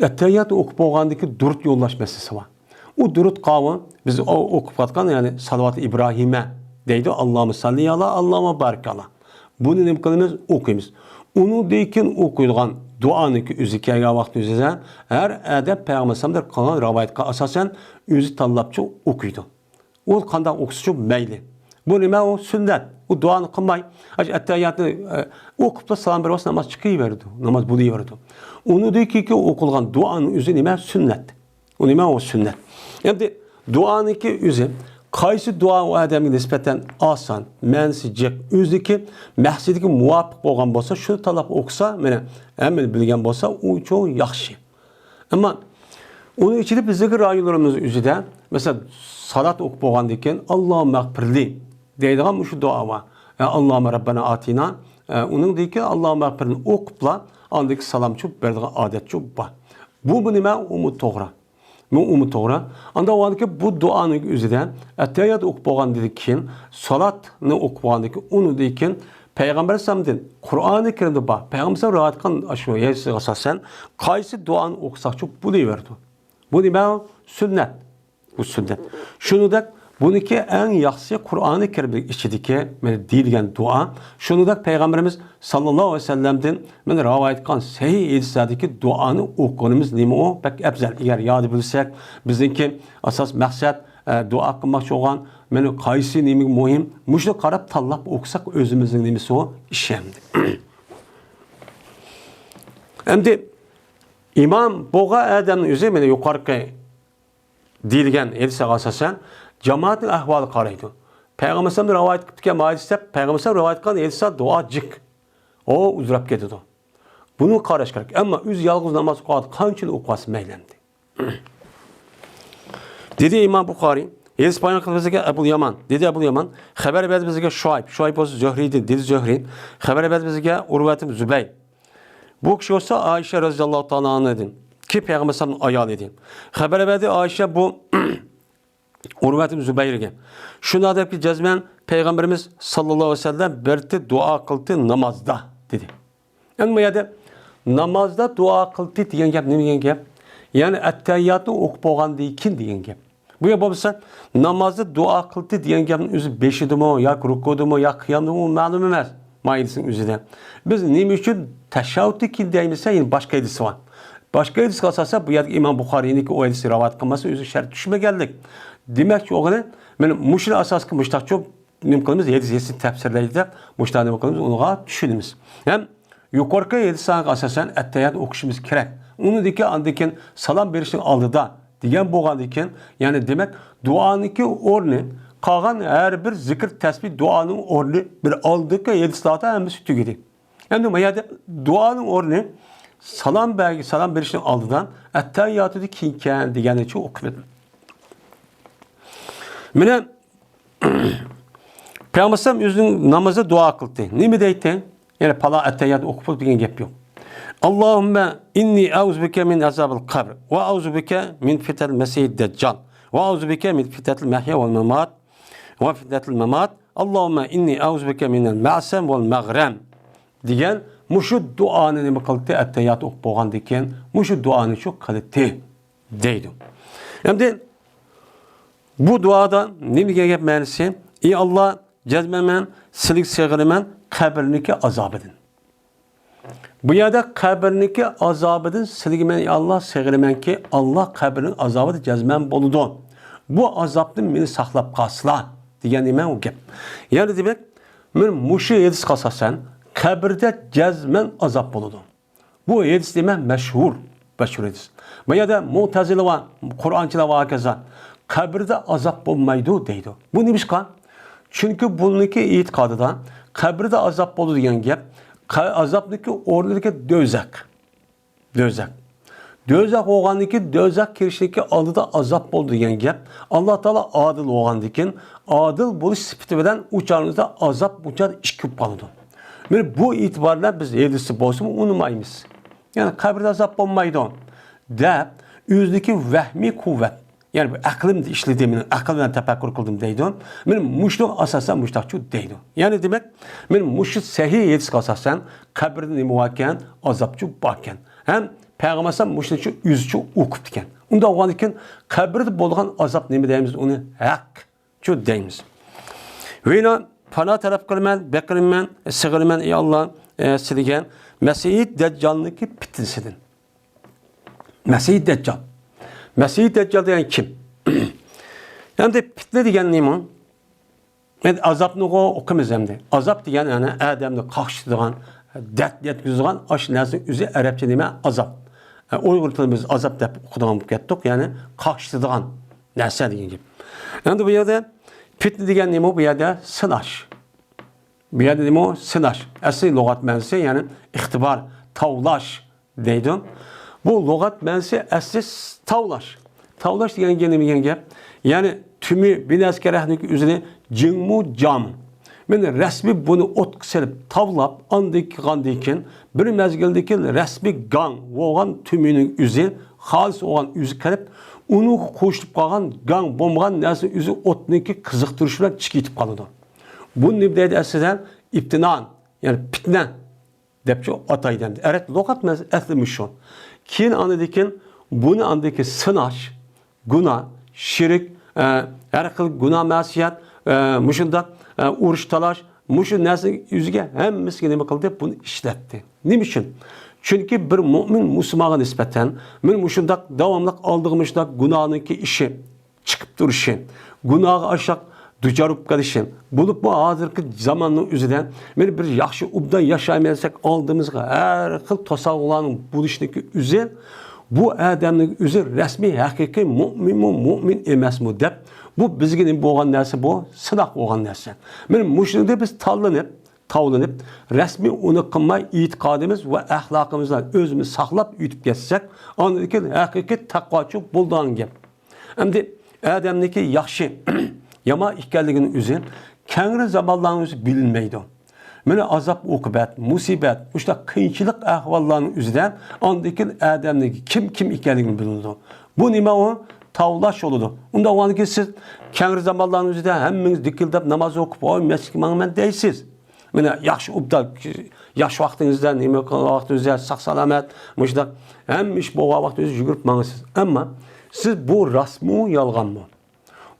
ettehiyat okup bolgandan keyin durut yollaş meselesi var. O durut kavmi biz okup atkan yani salavat İbrahim'e deydi. Allahümme salli ala, Allahümme barik ala. Bunu ne kılımız okuyumuz. Onu deyken okuyulgan duanı ki üzü kaya vakti üzere her edep peygamberler kalan rivayetke asasen üzü tallapçı okuydu. O kanda okusu meyli. Bu nime o sünnet. O duanı kılmay. Ettehiyatı okup da salam vermez namaz çıkıverdi. Namaz buluyordu. Onu deyken ki okulgan duanın üzü nime sünnet. O nime o sünnet. Yani duanın ki üzü qaysi dua o adamga nispeten asan, mensijek, o'ziki maqsadiga muvofiq bo'lgan bo'lsa, shuni tanlab o'qisa, mana hamma bilgan bo'lsa, u çok yaxshi. Ammo uni ichida bizdagi rayonlarimiz o'zida, mesela salat o'qib bo'lgandan keyin Alloh mag'firli deydigan shu duo bor. Allohumma rabbana atina, uning deyki Alloh mag'firli o'qibla, andaki salamchi berdigan odatchi bor. Bu nima umut to'g'ri. Umut to'g'ri. Anda o'yladiki bu duoning o'zida attehiyat o'qib bo'lgandan keyin salatni o'qib bo'lgandan keyin uni dekin payg'ambar alayhisolamdan Qur'oni Karimda bor. Payg'ambar rivoyat qilgan shu yasiga asosan qaysi duoni o'qisak-chi bo'laverdi. Bu nima? Sunnat. Bu sunnat. Shuningdek buniki eng yaxshisi Qur'oni Karim ichidagi mana deyilgan duo. Shuningdek payg'ambarimiz sallallohu alayhi vasallamdan mana rivoyat qilgan sahih hadisadagi duoni o'qiganimiz nima o? Bak afzal. Agar yod bilsak, bizniki asos maqsad duo qilmoqchi bo'lgan mana qaysi nima muhim, mushuni qarab tanlab o'qisak o'zimizning nimasi o ishemdi. Endi imom bo'g'a odamning o'zi mana yuqorqi deyilgan hadisaga asosan cemaatin ahvalı qaraydı. Peygamber sallallahu rivayet etken hadisde Peygamber sallallahu rivayet etken hadisde duacık. O uzrap ketidi. Bunu qarash kerak. Ama üz yalğız namaz qiladi, qanchalik o'qasi maylendi. Dedi İmam Buxoriy, hadis bayon qildi bizga Abu Yaman. Dedi Abu Yaman, xabar berdi bizga Shuayb o'zi Zuhriydi, dedi Zuhriy. Xabar berdi bizga Urvat ibn Zubayr. Bu kishi olsa Ayşe roziyallohu taala anha dedi. Ki Peygamber sallallahu ayol edi. Xabar berdi Ayşe bu Urvat ibn Zubayr'ga. Şuna deyip ki cezmen Peygamberimiz sallallahu aleyhi ve sellem berti dua kıldı namazda dedi. Yani ya namazda dua kıldı diyen gap ne diyen gap? Yani ettehiyatı okup olgandan keyin diyen gap. Bu ya babası namazda dua kıldı diyen gapın özü beşidimi ya rukudumu ya kıyamdımı ma'lum emas. Mayilsin özüde. Biz nima uchun teşahhüdü ki deyimizse yine başka hadisi var. Başka hadis kalsa bu yerdeki İmam Buxoriyning o hadisi rivoyat qilmasa o'zi shart tushmaganlik. Demek o'g'li men mushul asosga mushtaqcho nima qilamiz? Hadisni tafsirlaydi, mushtaq nima qilamiz? Unga tushunamiz. Ham yuqorqi hadisga asosan attehiyat o'qishimiz kerak. Unidagi andikin salom berishning oldida degan bo'lgandan keyin, ya'ni demak duoniki o'rni qolgan har bir zikr tasbih duoning o'rni bir oldiki hadislarda hammasi tugadi. Endi bu yerda duoning o'rni salam berishning oldidan attehiyatni keyin deganicha o'qib. Mene Peygamber özünün namazda dua kıldı. Ne deydi? Yani pala attehiyat okup degan gap yok. Allahümme inni auzubike min azabil kabr ve auzubike min fitel mesih deccal ve auzubike min fitetil mehya vel memat ve fitetil memat. Allahümme inni auzubike minel ma'sem vel maghrem degan muşu duanı nima qildi? Attehiyat o'qib bo'lgandan keyin muşu duanı çok qildi deydi. Endi bu duada ne bir gap ma'nosi? Ey Allah, cezmemen, silik sig'iriman, qabriniki azab edin. Bu yerda qabriniki azab edin, siligmen ey Allah sig'irimanki Allah qabrinin azabını cezmen bo'ladi. Bu azabdan meni saqlab qolsizlar degan nima u gap. Yani demek men mushu hadis qasasan qabrda cezmen azab bo'ladi. Bu hadis demek meşhur hadis. Bu yerda Mu'tazila va Qur'onchilar va hokazo kabirde azap olmaydı deydi. Bu neymiş kan? Çünkü bununki itiqadıda kabirde azap olur diyen gap, azapdaki oradaki dözek. Dözek oğandaki dözek kirişdeki aldıda azap oldu diyen gap. Allah Teala adil oğandakin adil buluş sıfatı uçağınızda azap uçar işkip kalıdı. Yani bu itibarla biz edisi bozum unumayız. Yani kabirde azap olmaydı. De o'zidagi vahmiy quvvat, ya'ni aqlimni ishladim, men aql bilan tafakkur qildim deydi. Men mushni asosan mushtaqchu deydi. Ya'ni demak, men mushni sahih yetishga asosan qabrda nima ekan, azobchu bor ekan. Ham payg'ambar ham mushnichu o'zichu o'qib ekan. Unda o'g'an ekan, qabrda bo'lgan azob nima deymiz, uni haqchu deymiz. Veyna pana taraf qilman, beqilman, sig'ilman ey Alloh, sizga Mesih Deccal'niki fitnesidir. Mesih Deccal. Mesih Deccal degan kim? Hem de fitne degan nima? Men azapni o'qimiz hamda. Azap degan yani Adamni qaqshitadigan, dard yetkazadigan ash narsa o'zi arabcha nima? Azap. Uyg'ur tilimiz azap deb o'qigan bo'lib ketdik, ya'ni qaqshitadigan narsa degan gap. Endi bu yerda fitne degan nima? Bu yerda sinash. Bu yerda nima? Sinash. Asli lug'at ma'nosi ya'ni ixtibor, tavlash deydi. Bu lug'at ma'nosi asli tavlash. Tavlash degan nima degan gap? Ya'ni tümi bir askerahning o'zini jingmu jam. Men rasmiy buni o'tga silib, tavlab, andikan bir mezgildagi rasmiy gang bo'lgan tümining o'zi xolis bo'lgan o'zi qilib, uni qo'shib qolgan gang bo'lgan narsa o'zi o'tniki qiziqtirish bilan chiqib qoladi. Bu nima deydi aslida? İptinan, yani fitne depço ataydan. Evet, lokat mez etlimiş şu. Kin anıdikin bunu andaki sınaş, günah, şirik, her kıl günah masiyet, muşunda uğruş talaş, muşun nesi yüzüge hem miskini mi kıldı bunu işletti. Niçin? Çünkü bir mümin Müslümana nispeten men muşunda devamlı aldığımızda günahınki işi çıkıp duruşu, günahı aşağı duçarıp kalışın. Bulup bu hazırki zamanın üzerinden bir yaxşı ubdan yaşayamasak aldığımızda her kıl tosağılanın buluşundaki üzeri bu adamın üzeri resmi hakiki mümin emas mı dep bu bizginin boğan nerse bu sınak boğan nerse. Men muşunda biz tavlanıp resmi onu kılmay itikadımız ve ahlakımızdan özümüz saklap ütüp geçsek anladaki hakiki takvaçı bulduğun gibi. Hem de adamdaki yaxşı yama ikkalligini o'zi kengri zamonlarning o'zi bilinmaydi. Mana azab uqubat, musibat, o'sha qiyinchilik ahvollarning o'zidan ondaki odamning kim ekanligini biladi. Bu nima o? Tavlash bo'ladi. Unda o'g'anki siz kengri zamonlarning o'zida hammangiz dikildab namoz o'qib, "Voy, masjidga borman" deysiz. Mana yaxshi ubda, yaxshi vaqtingizda nima qilgan vaqtingizda sog'-salomat, mushda hamma ish bo'lgan vaqtingizda yugurib borasiz. Ammo siz bu rasmi yolg'onmi?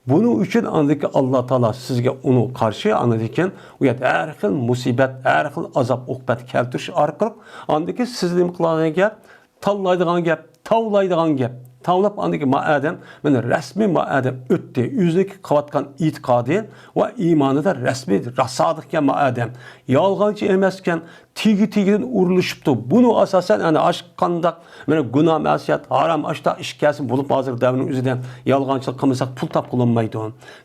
Bunun için andaki Allah Teala sizge onu karşı anladıkken uyat her xil musibet, her xil azap, uqbat keltiriş arqılıq andaki sizlim qılağına gap, tallaydıgan gap, tavlaydıgan gap. Tavlap andaki ma'adam, men resmi ma'adam öttü. Yüzdeki qavatkan itikadi ve imanı da resmi rasadıkken ma'adam. Yalğancı emesken tigi-tigiden uğurluşuptu. Bunu asasen yani aşk kandak, günah, masiyet, haram, aşta işkesin bulup hazır devinin üzerinden yalğancılık kımısak pul tap kullanmaydı.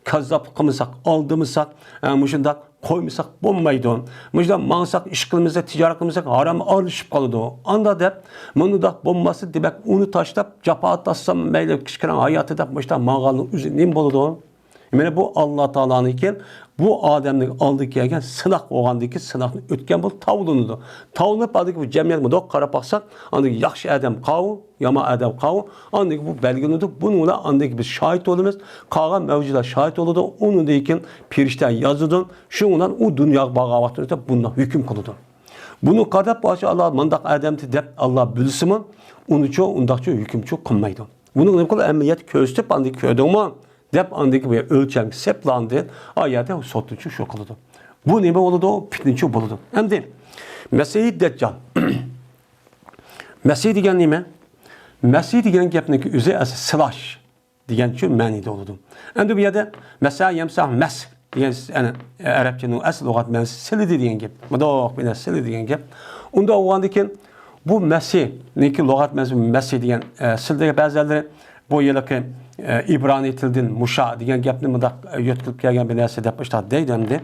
Kazzaplık kımısak, aldımısak, muşundak koymasak bulmaydı. Muşundak mansak, iş kılımızda, ticaret kılımızda haram alışıp kalıdı. Anda dep, mınıdak bulması demek onu taşlap, capa tassam meyle kişkiren hayatı da muşundak mağalının üzerinden buludu. Yani bu Allah Teala'nın iken bu Adem'nin aldığı yerken sınak oğandaki sınakını ötken bu tavlunudu. Tavlunub aldığı bu cemiyet mi qarab baksak andaki yaxşı Adem qavu, yama Adem qavu andaki bu belginidu. Bununla andaki biz şahit olumuz. Qalan mevcuda şahit oludu. Onun da iken perişten yazıdın. Şundan o dünya bağavatında bundan hüküm kılıdı. Bunu qarab başı Allah mandak Adem'ti dep Allah bilsin mi? Onu çok undakça hüküm çok kılmaydı. Bunun ne kadar emniyet köstüp andaki köyden mi? Dep andaki bu ölçem seplandı ayette sotucu şu kılıdı. Bu nime oldu? Fitneci buldu. Hem de Mesih Deccal. Mesih degan nime? Mesih degan gapniki o'zi slash degan şu ma'noda oldu. Endi bu yerda mesela yemsah mes degan yani Arapçanın asl lug'at ma'nosi silidi degan gap. Mudoq bilan silidi degan gap. Unda o'g'andikin bu Mesih niki lug'at ma'nosi Mesih degan sildiga ba'zilari bu yilki İbrani tilden Muşa degan gapni mundaq yo'tkilib kelgan bir narsa deb ishlat deydi endi.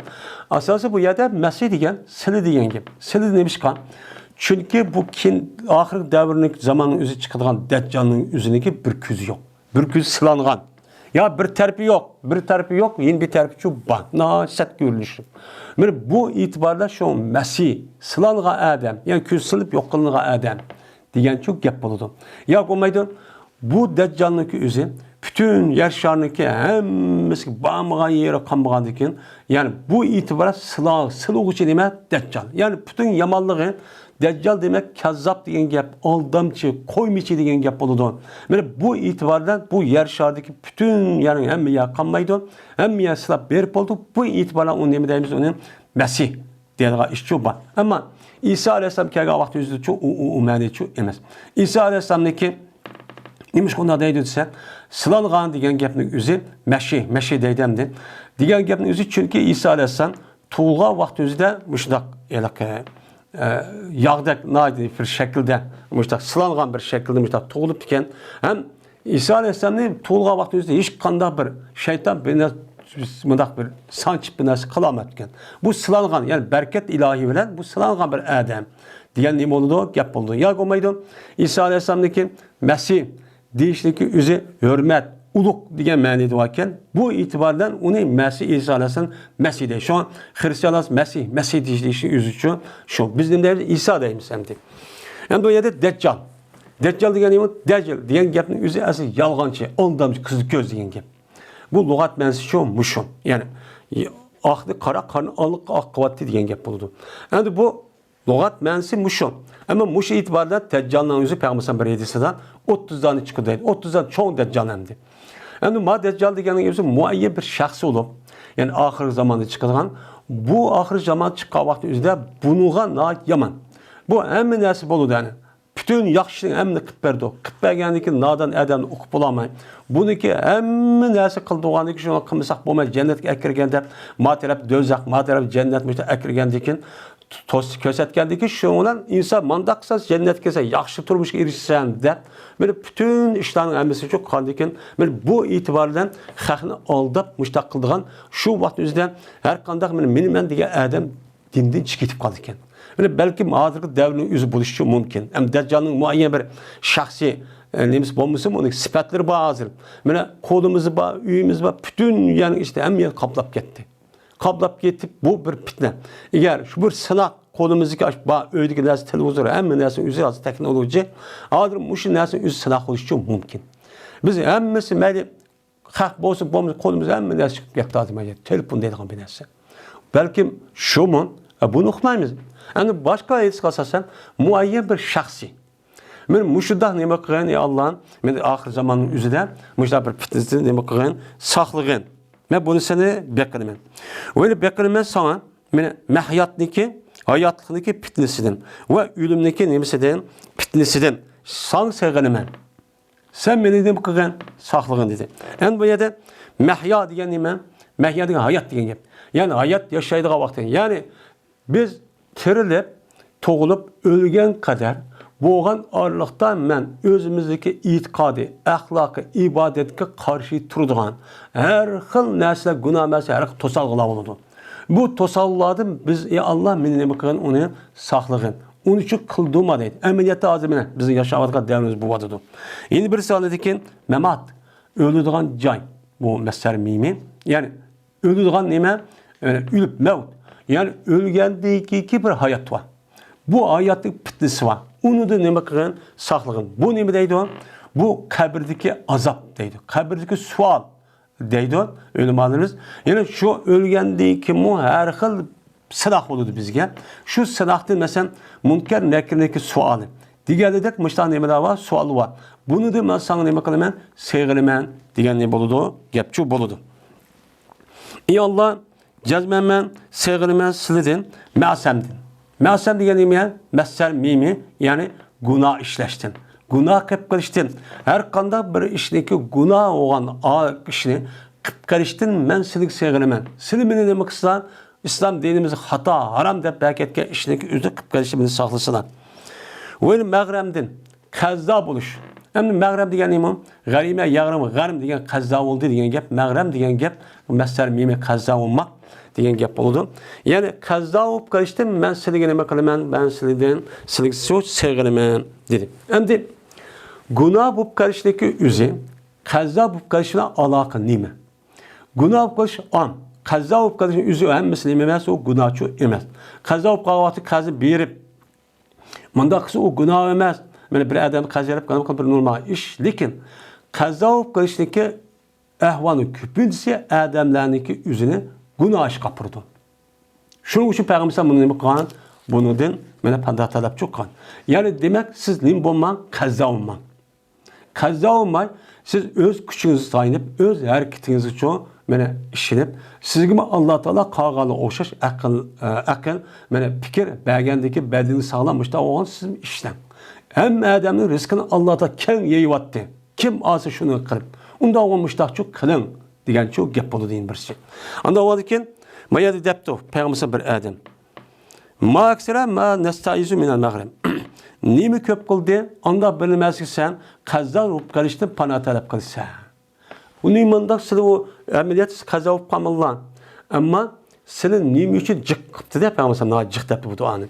Asosi bu yerda Mesih degan sili degan gap. Sili nima chiqqan? Chunki bu oxirgi davrning zamonning o'zi chiqadigan Dajjalning o'ziniki bir ko'zi yo'q. Bir ko'zi silangan. Ya bir tarafi yo'q, yeni bir tarafi şu bor. Nasat görünüşü. Mana bu itibarla şu Mesih silangan adam, yani ko'zi silib yo'q qilingan adam degan şu gap bo'ladi. Yo'q bo'lmaydi. bu Deccal'nınki üzü bütün yer şarındaki hemmesi bağımlığa yere kanmağandı ekan. Yani bu itibara sılı için demek Deccal. Yani bütün yamanlığı Deccal demek kazzap degen gap, aldamçı, koymiçi degen gap boludu. Yani bu itibardan bu yer şardaki bütün yerin hemmeye kanmaydı. Hemmeye sılap berip oldu. Bu itibarla onu ne deyimiz onun Mesih deyilgan işçi var. Ama İsa Aleyhisselam kelgan vaqt özü çok ma'ni çok emas. İsa Aleyhisselam'daki nimish qunda deydi desa, sılanğan degan gapning o'zi Mesih deydimdi. Degan gapning o'zi chunki İsa Aleyhisselam tug'ilgan vaqt o'zida mushundaq yağdak naydi bir şekilde mushundaq sılanğan bir şekilde mushundaq tug'ilib ekan. Ham İsa Aleyhisselamning tug'ilgan vaqt o'zida hech qanday bir shayton mındaq bir sançıp bir narsa qılamat ekan. Bu sılanğan, yani bereket ilahi bilen bu sılanğan bir adam degan nima bo'ldi? Gap bo'ldi. Ya bo'lmaydi. İsa Aleyhisselam'daki Mesih deyişdeki üzü hürmet, uluk degan ma'nida ekan. Bu itibardan uni Mesih İsa Aleyhisselam Mesih deydi. Şu an Hristiyanlar Mesih deyişi üzü için şu. Biz deyimiz İsa deyimiz hem de. Hem de o yerde Deccal. Deccal degan nima? Deccal degan gapning üzü asli yalğançı, aldamçı, kızıl göz degan gap. Bu lügat ma'nosi şu muşum. Yani ahdi qara qarnaliq aqibati degan gap bo'ldi. Endi bu lügat ma'nosi muşum. Ama muş itibarda Deccal'ın yüzü Peygamber bir hadisinden 30'dan çıkıyor değil. 30'dan çoğun Deccal hemdi. Yani ma Deccal degenin yüzü muayyen bir şahs olup, yani ahir zamanda çıkılan, bu ahir zaman çıkan vakti yüzde bunuğa naat yaman. Bu hemen nasip oldu yani. Bütün yaxşının hemini qıp berdi. Qıp bergendeki nadan adamını okup bulamay. Buniki hemen nasip kıldığındaki şunu kımısak bulmay cennetke ekirgende ma taraf dözak, ma taraf cennet müjde ekirgendeki toz kösetgendeki şundan insan mandaqsa cennet kese yaxşı turmuşa erişsen de böyle bütün işlerin hemisi çok kaldıkken böyle bu itibardan xalqni aldap müştaq kıldığan şu vaqt özüden her qandaq men degan adam dinden chiqib qaldıkken. Böyle belki hazırki devrinin yüzü buluşu mümkün. Hem Deccal'ın muayyen bir şahsi nemiz bulmuşsa onun sıfatları bazı. Böyle kodumuzu var, üyümüz var, bütün yani işte hem yer kaplap gitti. Kaplap gitti bu bir fitne. Eğer şu bir sınav kolumuzdaki öydeki neresi televizyon hem neresi üzeri az teknoloji hazır muşun neresi üzeri sınav oluşu mümkün. Biz hemmesi meli hak bolsun bomuz kolumuz hem neresi çıkıp gitti adıma telefon deyilgan bir neresi. Belki şu mun bunu uqmaymiz. Yani başka ayet kalsasan muayyen bir şahsi. Men muşuda nima qilgan ey Allah'ın men ahir zamanın üzerinde muşuda bir fitnesini nima qilgan saqlagan. Men bunu seni bekliyorum. Öyle bekliyorum sana men hayatlıkdaki fitnesinden ve ölümdeki nimesinden fitnesinden san sevgilim. Sen beni nima qilgan saqlagan dedi. En bu yerde mahya degan nima? Mahya degan hayat degan gap. Yani hayat yaşaydigan vaqt. Yani biz tirilip, toğulup, ölgen kadar boğan aralıkta men özümüzdeki itikadi, ahlakı, ibadetke karşı turduğan her xil nesle günah mesela her xil tosalgılar oldu. Bu tosalgılardan biz Allah meni nima qilgan onu saqlagin. Onun için kıldığıma deydi. Emniyette azimine bizim yaşavatqa devrimiz bu vadıdı. Yeni bir sağladıkken memat, ölüdüğün cay bu mesele mimi. Yani ölüdüğün nime? Yani ölüp mevt. Yani ölgendeki bir hayat var. Bu hayatın fitnesi var. Onu da nima qilgan saqlagin. Bu nima deydi o? Bu kabirdeki azap deydi. Kabirdeki sual deydi o. Ölümanlarımız. Yani şu ölgendeki mu her xil sınav oldu bizge. Şu sınavda mesela münker nekirindeki sualı. Diğerde de müştah nimeler var, sualı var. Bunu da ben sana nima qilaman? Sevgilaman degan ne boludu? Gapçu boludu. Ey Allah cazmen sevgilaman sizden ma'samdin. Ma'sam degan nima? Masal mimi yani günah işleştin. Günah qilib qilishtin. Her qanday bir ishdagi günah bo'lgan ishni qilib qilishtin men sizga sevgilaman. Siz meni nima qilsan? İslam dinimiz hata, haram deb paketga ishdagi o'zi qilib qilishimizni saqlasana. Ve mağremdin kazzab bo'lish. Endi mağrem degan nima? G'arima, g'arim degan kazzab bo'ldi degan gap. Mağrem degan gap masal mimi kazzab bo'lmoq degan gap bo'ldi. Ya'ni kazzab bo'lib qolishdim, men sizga nima qilaman? Ben sizdan so'z sevgilaman dedi. Endi gunoh bo'lib qolishdagi o'zi kazzab bo'lib qolish bilan aloqa nima? Gunoh bo'lib qolish am. Kazzab bo'lib qolishning o'zi ham muslim emas, u gunohchi emas. Kazzab bo'lib qolib qazib berib bunda qilsa u gunoh emas. mana bir odam qazo qilib bir normal ish, lekin qazo qilishlikka ahvoni ko'pincha odamlarniki o'zini gunoh ish qilib. Shuning uchun payg'ambar buni nima qilgan? Bundan mana panda talab chiqqan. Ya'ni demak siz nim bo'lmang, qazo bo'lmang. Qazo bo'lmay, siz o'z kuchingizni tayinib, o'z harakatingiz uchun mana ishinib, sizga Alloh taolo qolgani o'xshash aql, mana fikr bergandagi badani sog'lom bo'lsa, o'g'on siz ishlang. Hamma odamning rizqini Alloh taolo kim yeyapti? Kim olsa shuni qilib. Unda o'g'on mushtaqchu qiling degancha gap bo'ladi deyin birisi. Unda o'g'onkin mayada debdi payg'ambar bir odam. Ma aksara ma nastaizu minal mag'rib. Nima ko'p qildi? Unda bilmaslik sen qazo bo'lib qolishdan panoh talab qilsa. Uning mundaq sizlar o amaliyat qazo bo'lib qolmagan. Ammo sizlar nima uchun jiq qilibdi deb payg'ambar jiq deb bu duoni.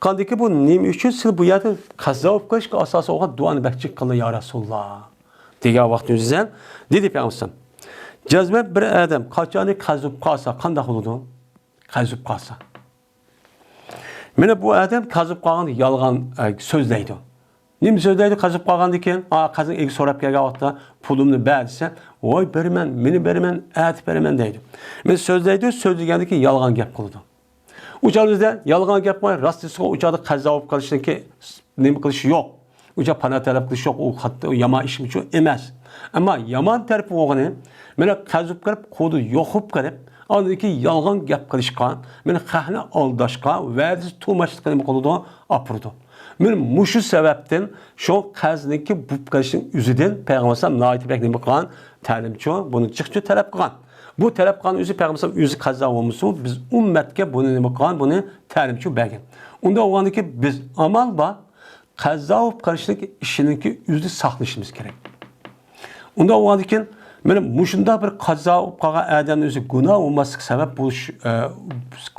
Qandiki bu nima uchun siz bu yerda qazo bo'lib qolishga asosan o'g'at duoni bakchi qildi ya Rasululloh. Degan vaqtingizdan dedi payg'ambar. Jazma bir odam qachon qazo bo'lib qolsa qanday bo'ladi? Qazo bo'lib qolsa. Mana bu odam qazib qolgan yolg'on so'zlaydi. Nima so'zlaydi qazib qolgandan keyin, qazin egi so'rab kelgan vaqtda pulimni ber desa, "Voy beraman, meni beraman, at beraman" deydi. Men so'zlaydi, so'zlagandan keyin yolg'on gap qiladi. Uçağınızda yolg'on gap qo'yib, rostisiga uçaqda qazo bo'lib qolishniki nima qilish yo'q. Uçaq panoh talab qilish yo'q, u hatto yomon ish uchun emas. Ammo yomon taraf o'g'ini, mana qazib qilib, qo'di yo'qib qilib, Andaki yalgan gap qilishgan, meni qahni aldashgan, va'diz to'mashlikni nima qildi? Apurdi. Men mushu sababdan shu qazniki bub qilishning o'zidan payg'ambar noyatibek nima qilgan? Ta'limchi buni chiqchi talab qilgan. Bu talab qilgan o'zi payg'ambar o'zi qazo bo'lmasa, biz ummatga buni nima qilgan? Buni ta'limchi bergan. Unda o'g'andiki biz amal bor, qazo qilishlik ishiniki o'zini saqlashimiz kerak. Unda o'g'andiki Benim muşunda bir qazo bo'lib qolgan odamning o'zi gunoh bo'lmaslik sabab bo'lish,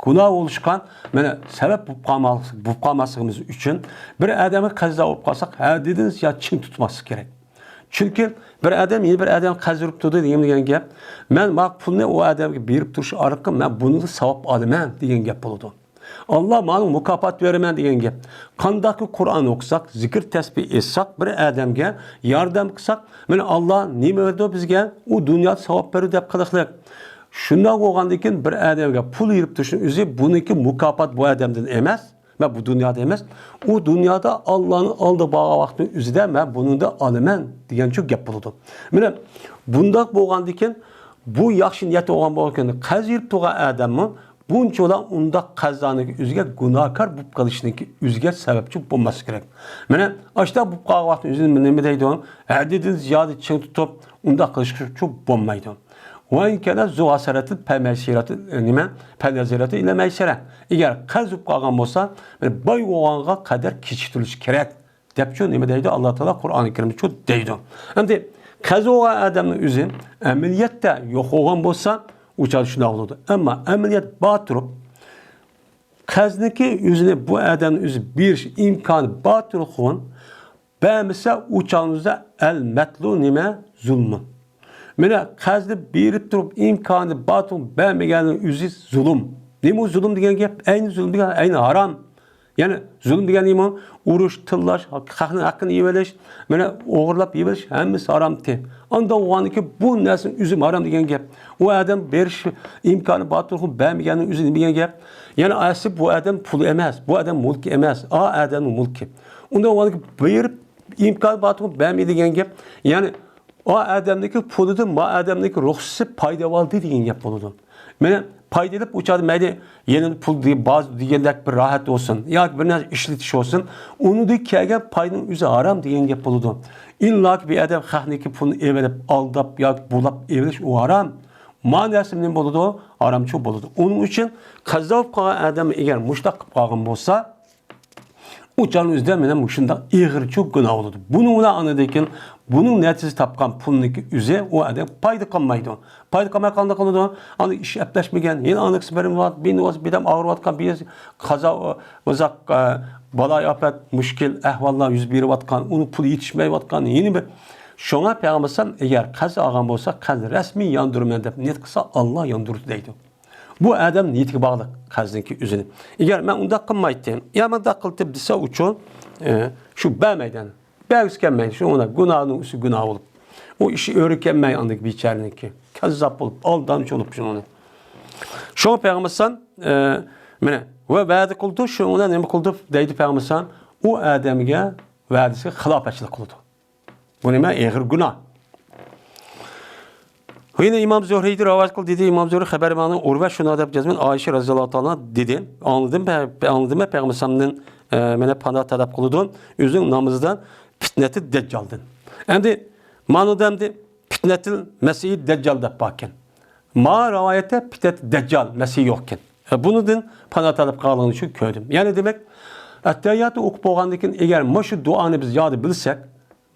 gunoh bo'lishgan, mana sabab bo'lib qolmasligimiz uchun bir odamga qazo bo'lib qolsak, hadidimiz ya chin tutmaslik kerak. Chunki bir odam yeni bir odam qazo urib turdi degan gap, men mak pulni o odamga berib turish orqali men buni savob olaman degan gap bo'ladi. Allah bana mukafat vermen degan gap. Qandaki Qur'on o'qisak, zikr tasbih etsak, bir odamga yordam qilsak, mana Allah nima berdi bizga? U dunyo savob berdi deb qiliqlik. Shundan bo'lgandan keyin bir odamga pul yirib turishning o'zi buniki mukofot bu odamdan emas, va bu dunyoda emas. U dunyoda Allohning oldi bo'lgan vaqtning o'zida men buningda olaman degancha gap bo'ladi. Mana bundoq bo'lgandan keyin bu yaxshi niyat bo'lgan bo'lgan qazo yirib turgan odamni bunchalar unda qazoniki o'ziga gunohkor bo'lib qolishniki o'ziga sababchi bo'lmasi kerak. Mana ashta bu qolgan vaqt o'zini nima deydi? Hadidin ziyoda ching tutib unda qilishga bo'lmaydi. Va inkana zuasarati pamasirati nima? Panazirati ila maysara. Agar qazib qolgan bo'lsa, boy o'g'onga qadar kechirilish kerak debchi nima deydi? Alloh taolo Qur'oni Karimda shu deydi. Endi qazo odamning o'zi amaliyotda yo'q bo'lgan bo'lsa uçak şuna olurdu. Ama ameliyat batırıp qazniki yüzüne bu adamın yüzü bir imkanı batırıp koyun. Ben mesela uçağınızda el metlu nime zulmü. Mene qazni berip durup imkanı batırıp ben megenin yüzü zulüm. Nime zulüm diyen gap? Aynı zulüm diyen aynı haram. Yani zulüm diyen nime? Uruş, tıllaş, qahni hakkını yeveliş, mene oğurlap yeveliş, hemmisi haram te. Anda oğaniki bu nesin üzüm haram diyen gap. O adam beriş imkanı batırıp beğenmeyenin üzüm diyen gap. Yani asıl bu adam pulu emez, bu adam mulki emez, adamın mulki. Onda oğaniki berip imkanı batırıp beğenmeyen gap. Yani o adamdaki puludu, ma adamdaki ruhsası paydavaldı diyen gap oldu. Mene paydalıp uçadı meyde yeni pul diye bazı diyenler bir rahat olsun. Ya bir ne işletiş olsun. Onu da kelgen paydının üzü haram diyen gap oldu. İlla ki bir adam xahniki pulunu evelip aldap ya bulap eveliş o haram. Manası ne boludu? Haram çok boludu. Onun için qazo bo'lib qolgan odam eğer mushtaq qilib qolgan bo'lsa, u canın üzerinde menen muşunda ig'ir çok günah oldu. Bunu ona anladıkken bunun neticesi tapkan pulniki üze o adam payda kalmaydı. Payda kalmaya kaldı kaldı. Hani iş yaplaşmayan yeni anlık siberim var. Bir dem ağır vatkan bir kaza uzak balay afet müşkil ehvallar yüz biri vatkan onu pul yetişmeye vatkan yeni bir şuna peygambersen eğer kaza ağam olsa kaza resmi yandırmen dep niyet kısa Allah yandırdı deydi. Bu adam niyetine bağlı qazniki üzünü. Eğer ben onda qılmaydım, ya ben da qıldım dese uçun şu bəməydən Belki gelmeyin. Şu ona günahının üstü günah olup. O işi öğrenmeyi andık bir içerininki. Kazzap olup, aldanmış olup şunu. Şu Peygamber'san mene ve vaadi kıldı, şuna ne kıldı deydi Peygamber'san o adamga vaadisi hilafetçilik kıldı. Bu neme ağır günah. Yine İmam Zühri'yi rivayet kıldı dedi. İmam Zühri haber bana Urve şuna da cezmen Ayşe radhiyallahu ta'ala dedi. Anladım Peygamber'in mene pana talep kıldı. Üzün namazdan fitneti deccaldın. Endi manudamdı fitnetil Mesih deccal bakken. Ma rivayette fitnet deccal Mesih yokken. Bunu din pana talep kılığını şu köydüm. Yani demek Etteyyatı okup oğandakin eğer maşı duanı biz yadı bilsek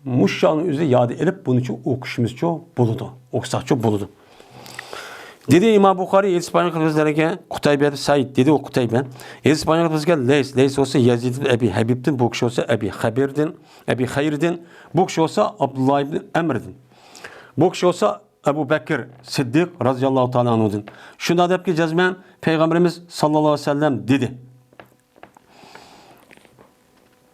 muşşanın üzeri yadı edip bunu için okuşumuz çok buludu. Okusak çok buludu. Dedi İmam Bukhari İspanyol kılıçlarına Kutaybe Said dedi o Kutaybe. İspanyol kılıçlarına Leys olsa Yazid Ebi Habib'din bu kişi olsa Ebi Hayir'din bu kişi olsa Abdullah ibn Emr'din. Bu kişi olsa Ebu Bekir Siddik radıyallahu ta'ala anh'din. Şunda da ki cezmen Peygamberimiz sallallahu aleyhi ve sellem dedi.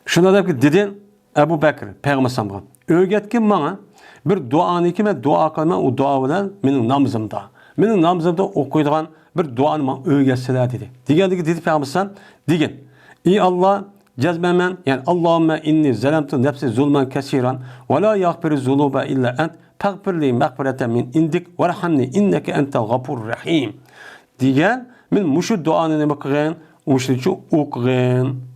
Şunda da ki dedin Ebu Bekir Peygamber sallallahu öğretken bana bir duanı kime dua kılma o dua bilen benim namazımda. Benim namazımda okuyduğum bir duanı bana öğretseler dedi. Dedi Peygamber sallallahu digin. İyi Allah cezmemen yani Allahümme inni zelemtu nefsi zulmen kesiran ve la yagfiru zunuba illa ent tagfirli mağfireten min indik ve rahamni inneke entel gafur rahim. Diyen min muşu duanını bakın muşu okuyun.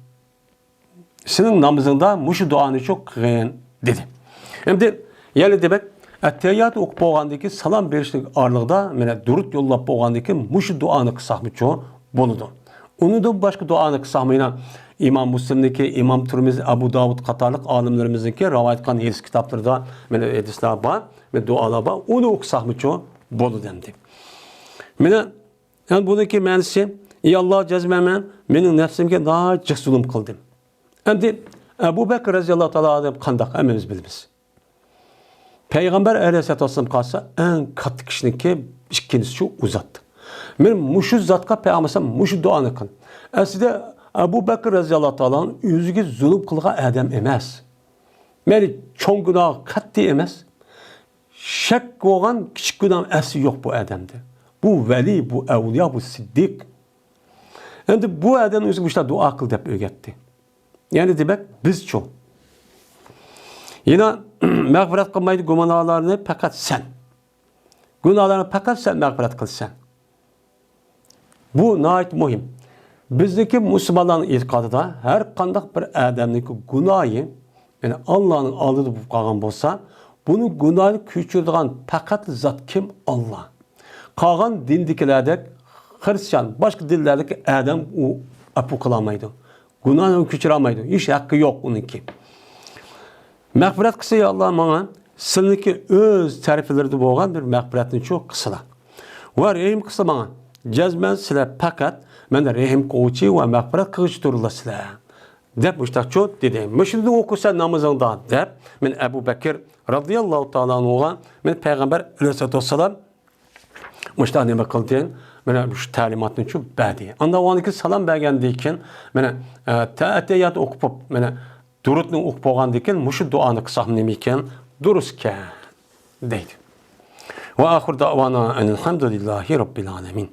Senin namazında muşu duanı çok kıyın dedi. Hem de yani demek etteyyat okup boğandaki salam verişlik ağırlıkta yani durut yollap boğandaki muşu duanı kısahmı çoğu buludu. Onu da başka duanı kısahmıyla İmam Müslim'deki, İmam Tirmizi, Abu Davud katarlık alimlerimizdeki rivayet kan hadis kitaplarda yani hadisler var ve dualar var. Onu okusahmı çoğu bolu dendi. Yani buradaki mensi İyi Allah cezmemen benim nefsimke daha cık zulüm kıldım. Endi Ebu Bekir radıyallahu ta'ala kandak hemimiz biliriz. Peygamber aleyhisselatü vesselam kalsa en katı kişininki ikincisi şu uzattı. Benim muşu zatka peygamber muşu duanı kıl. Aslında Ebu Bekir radıyallahu ta'ala'nın yüzüge zulüm kılga adam emez. Meni çoğun günah katı emez. Şek olan küçük günah esi yok bu adamda. Bu veli, bu evliya, bu siddik. Endi bu adamın yüzüge işte dua kıl deyip öğretti. Yani demek biz çok. Yine mağfiret kılmaydı günahlarını fakat sen. Günahlarını fakat sen mağfiret kılsan. Bu nayet mühim. Bizdeki Müslümanların itikadıda her kandak bir adamdaki günahı yani Allah'ın aldığı bu kalan olsa bunu günahını küçültüren fakat zat kim? Allah. Kalan dindikilerde Hristiyan başka dillerdeki adam o apu kılamaydı. Günahını küçülemaydı. Hiç hakkı yok onunki. Mağfiret kısa ya Allah bana sizinki öz tariflerde boğan bir mağfiretin çok kısala. Ve rehim kısa bana cezmen sile fakat ben de rehim koğuçu ve mağfiret kılıç durula sile. Dep müştak çok dedi. Müşridi okusa namazından dep. Ben Ebu Bekir radıyallahu ta'ala anhu'a ben Peygamber aleyhissalatü vesselam müştak ne bakıldığın ben şu talimatını çok badi. Anda o anki salam bergendiyken ben teatiyat okup ben durutnu okup olgandayken muşu duanı kısam nemiken duruska deydi. Ve ahir davana enelhamdülillahi rabbil alemin.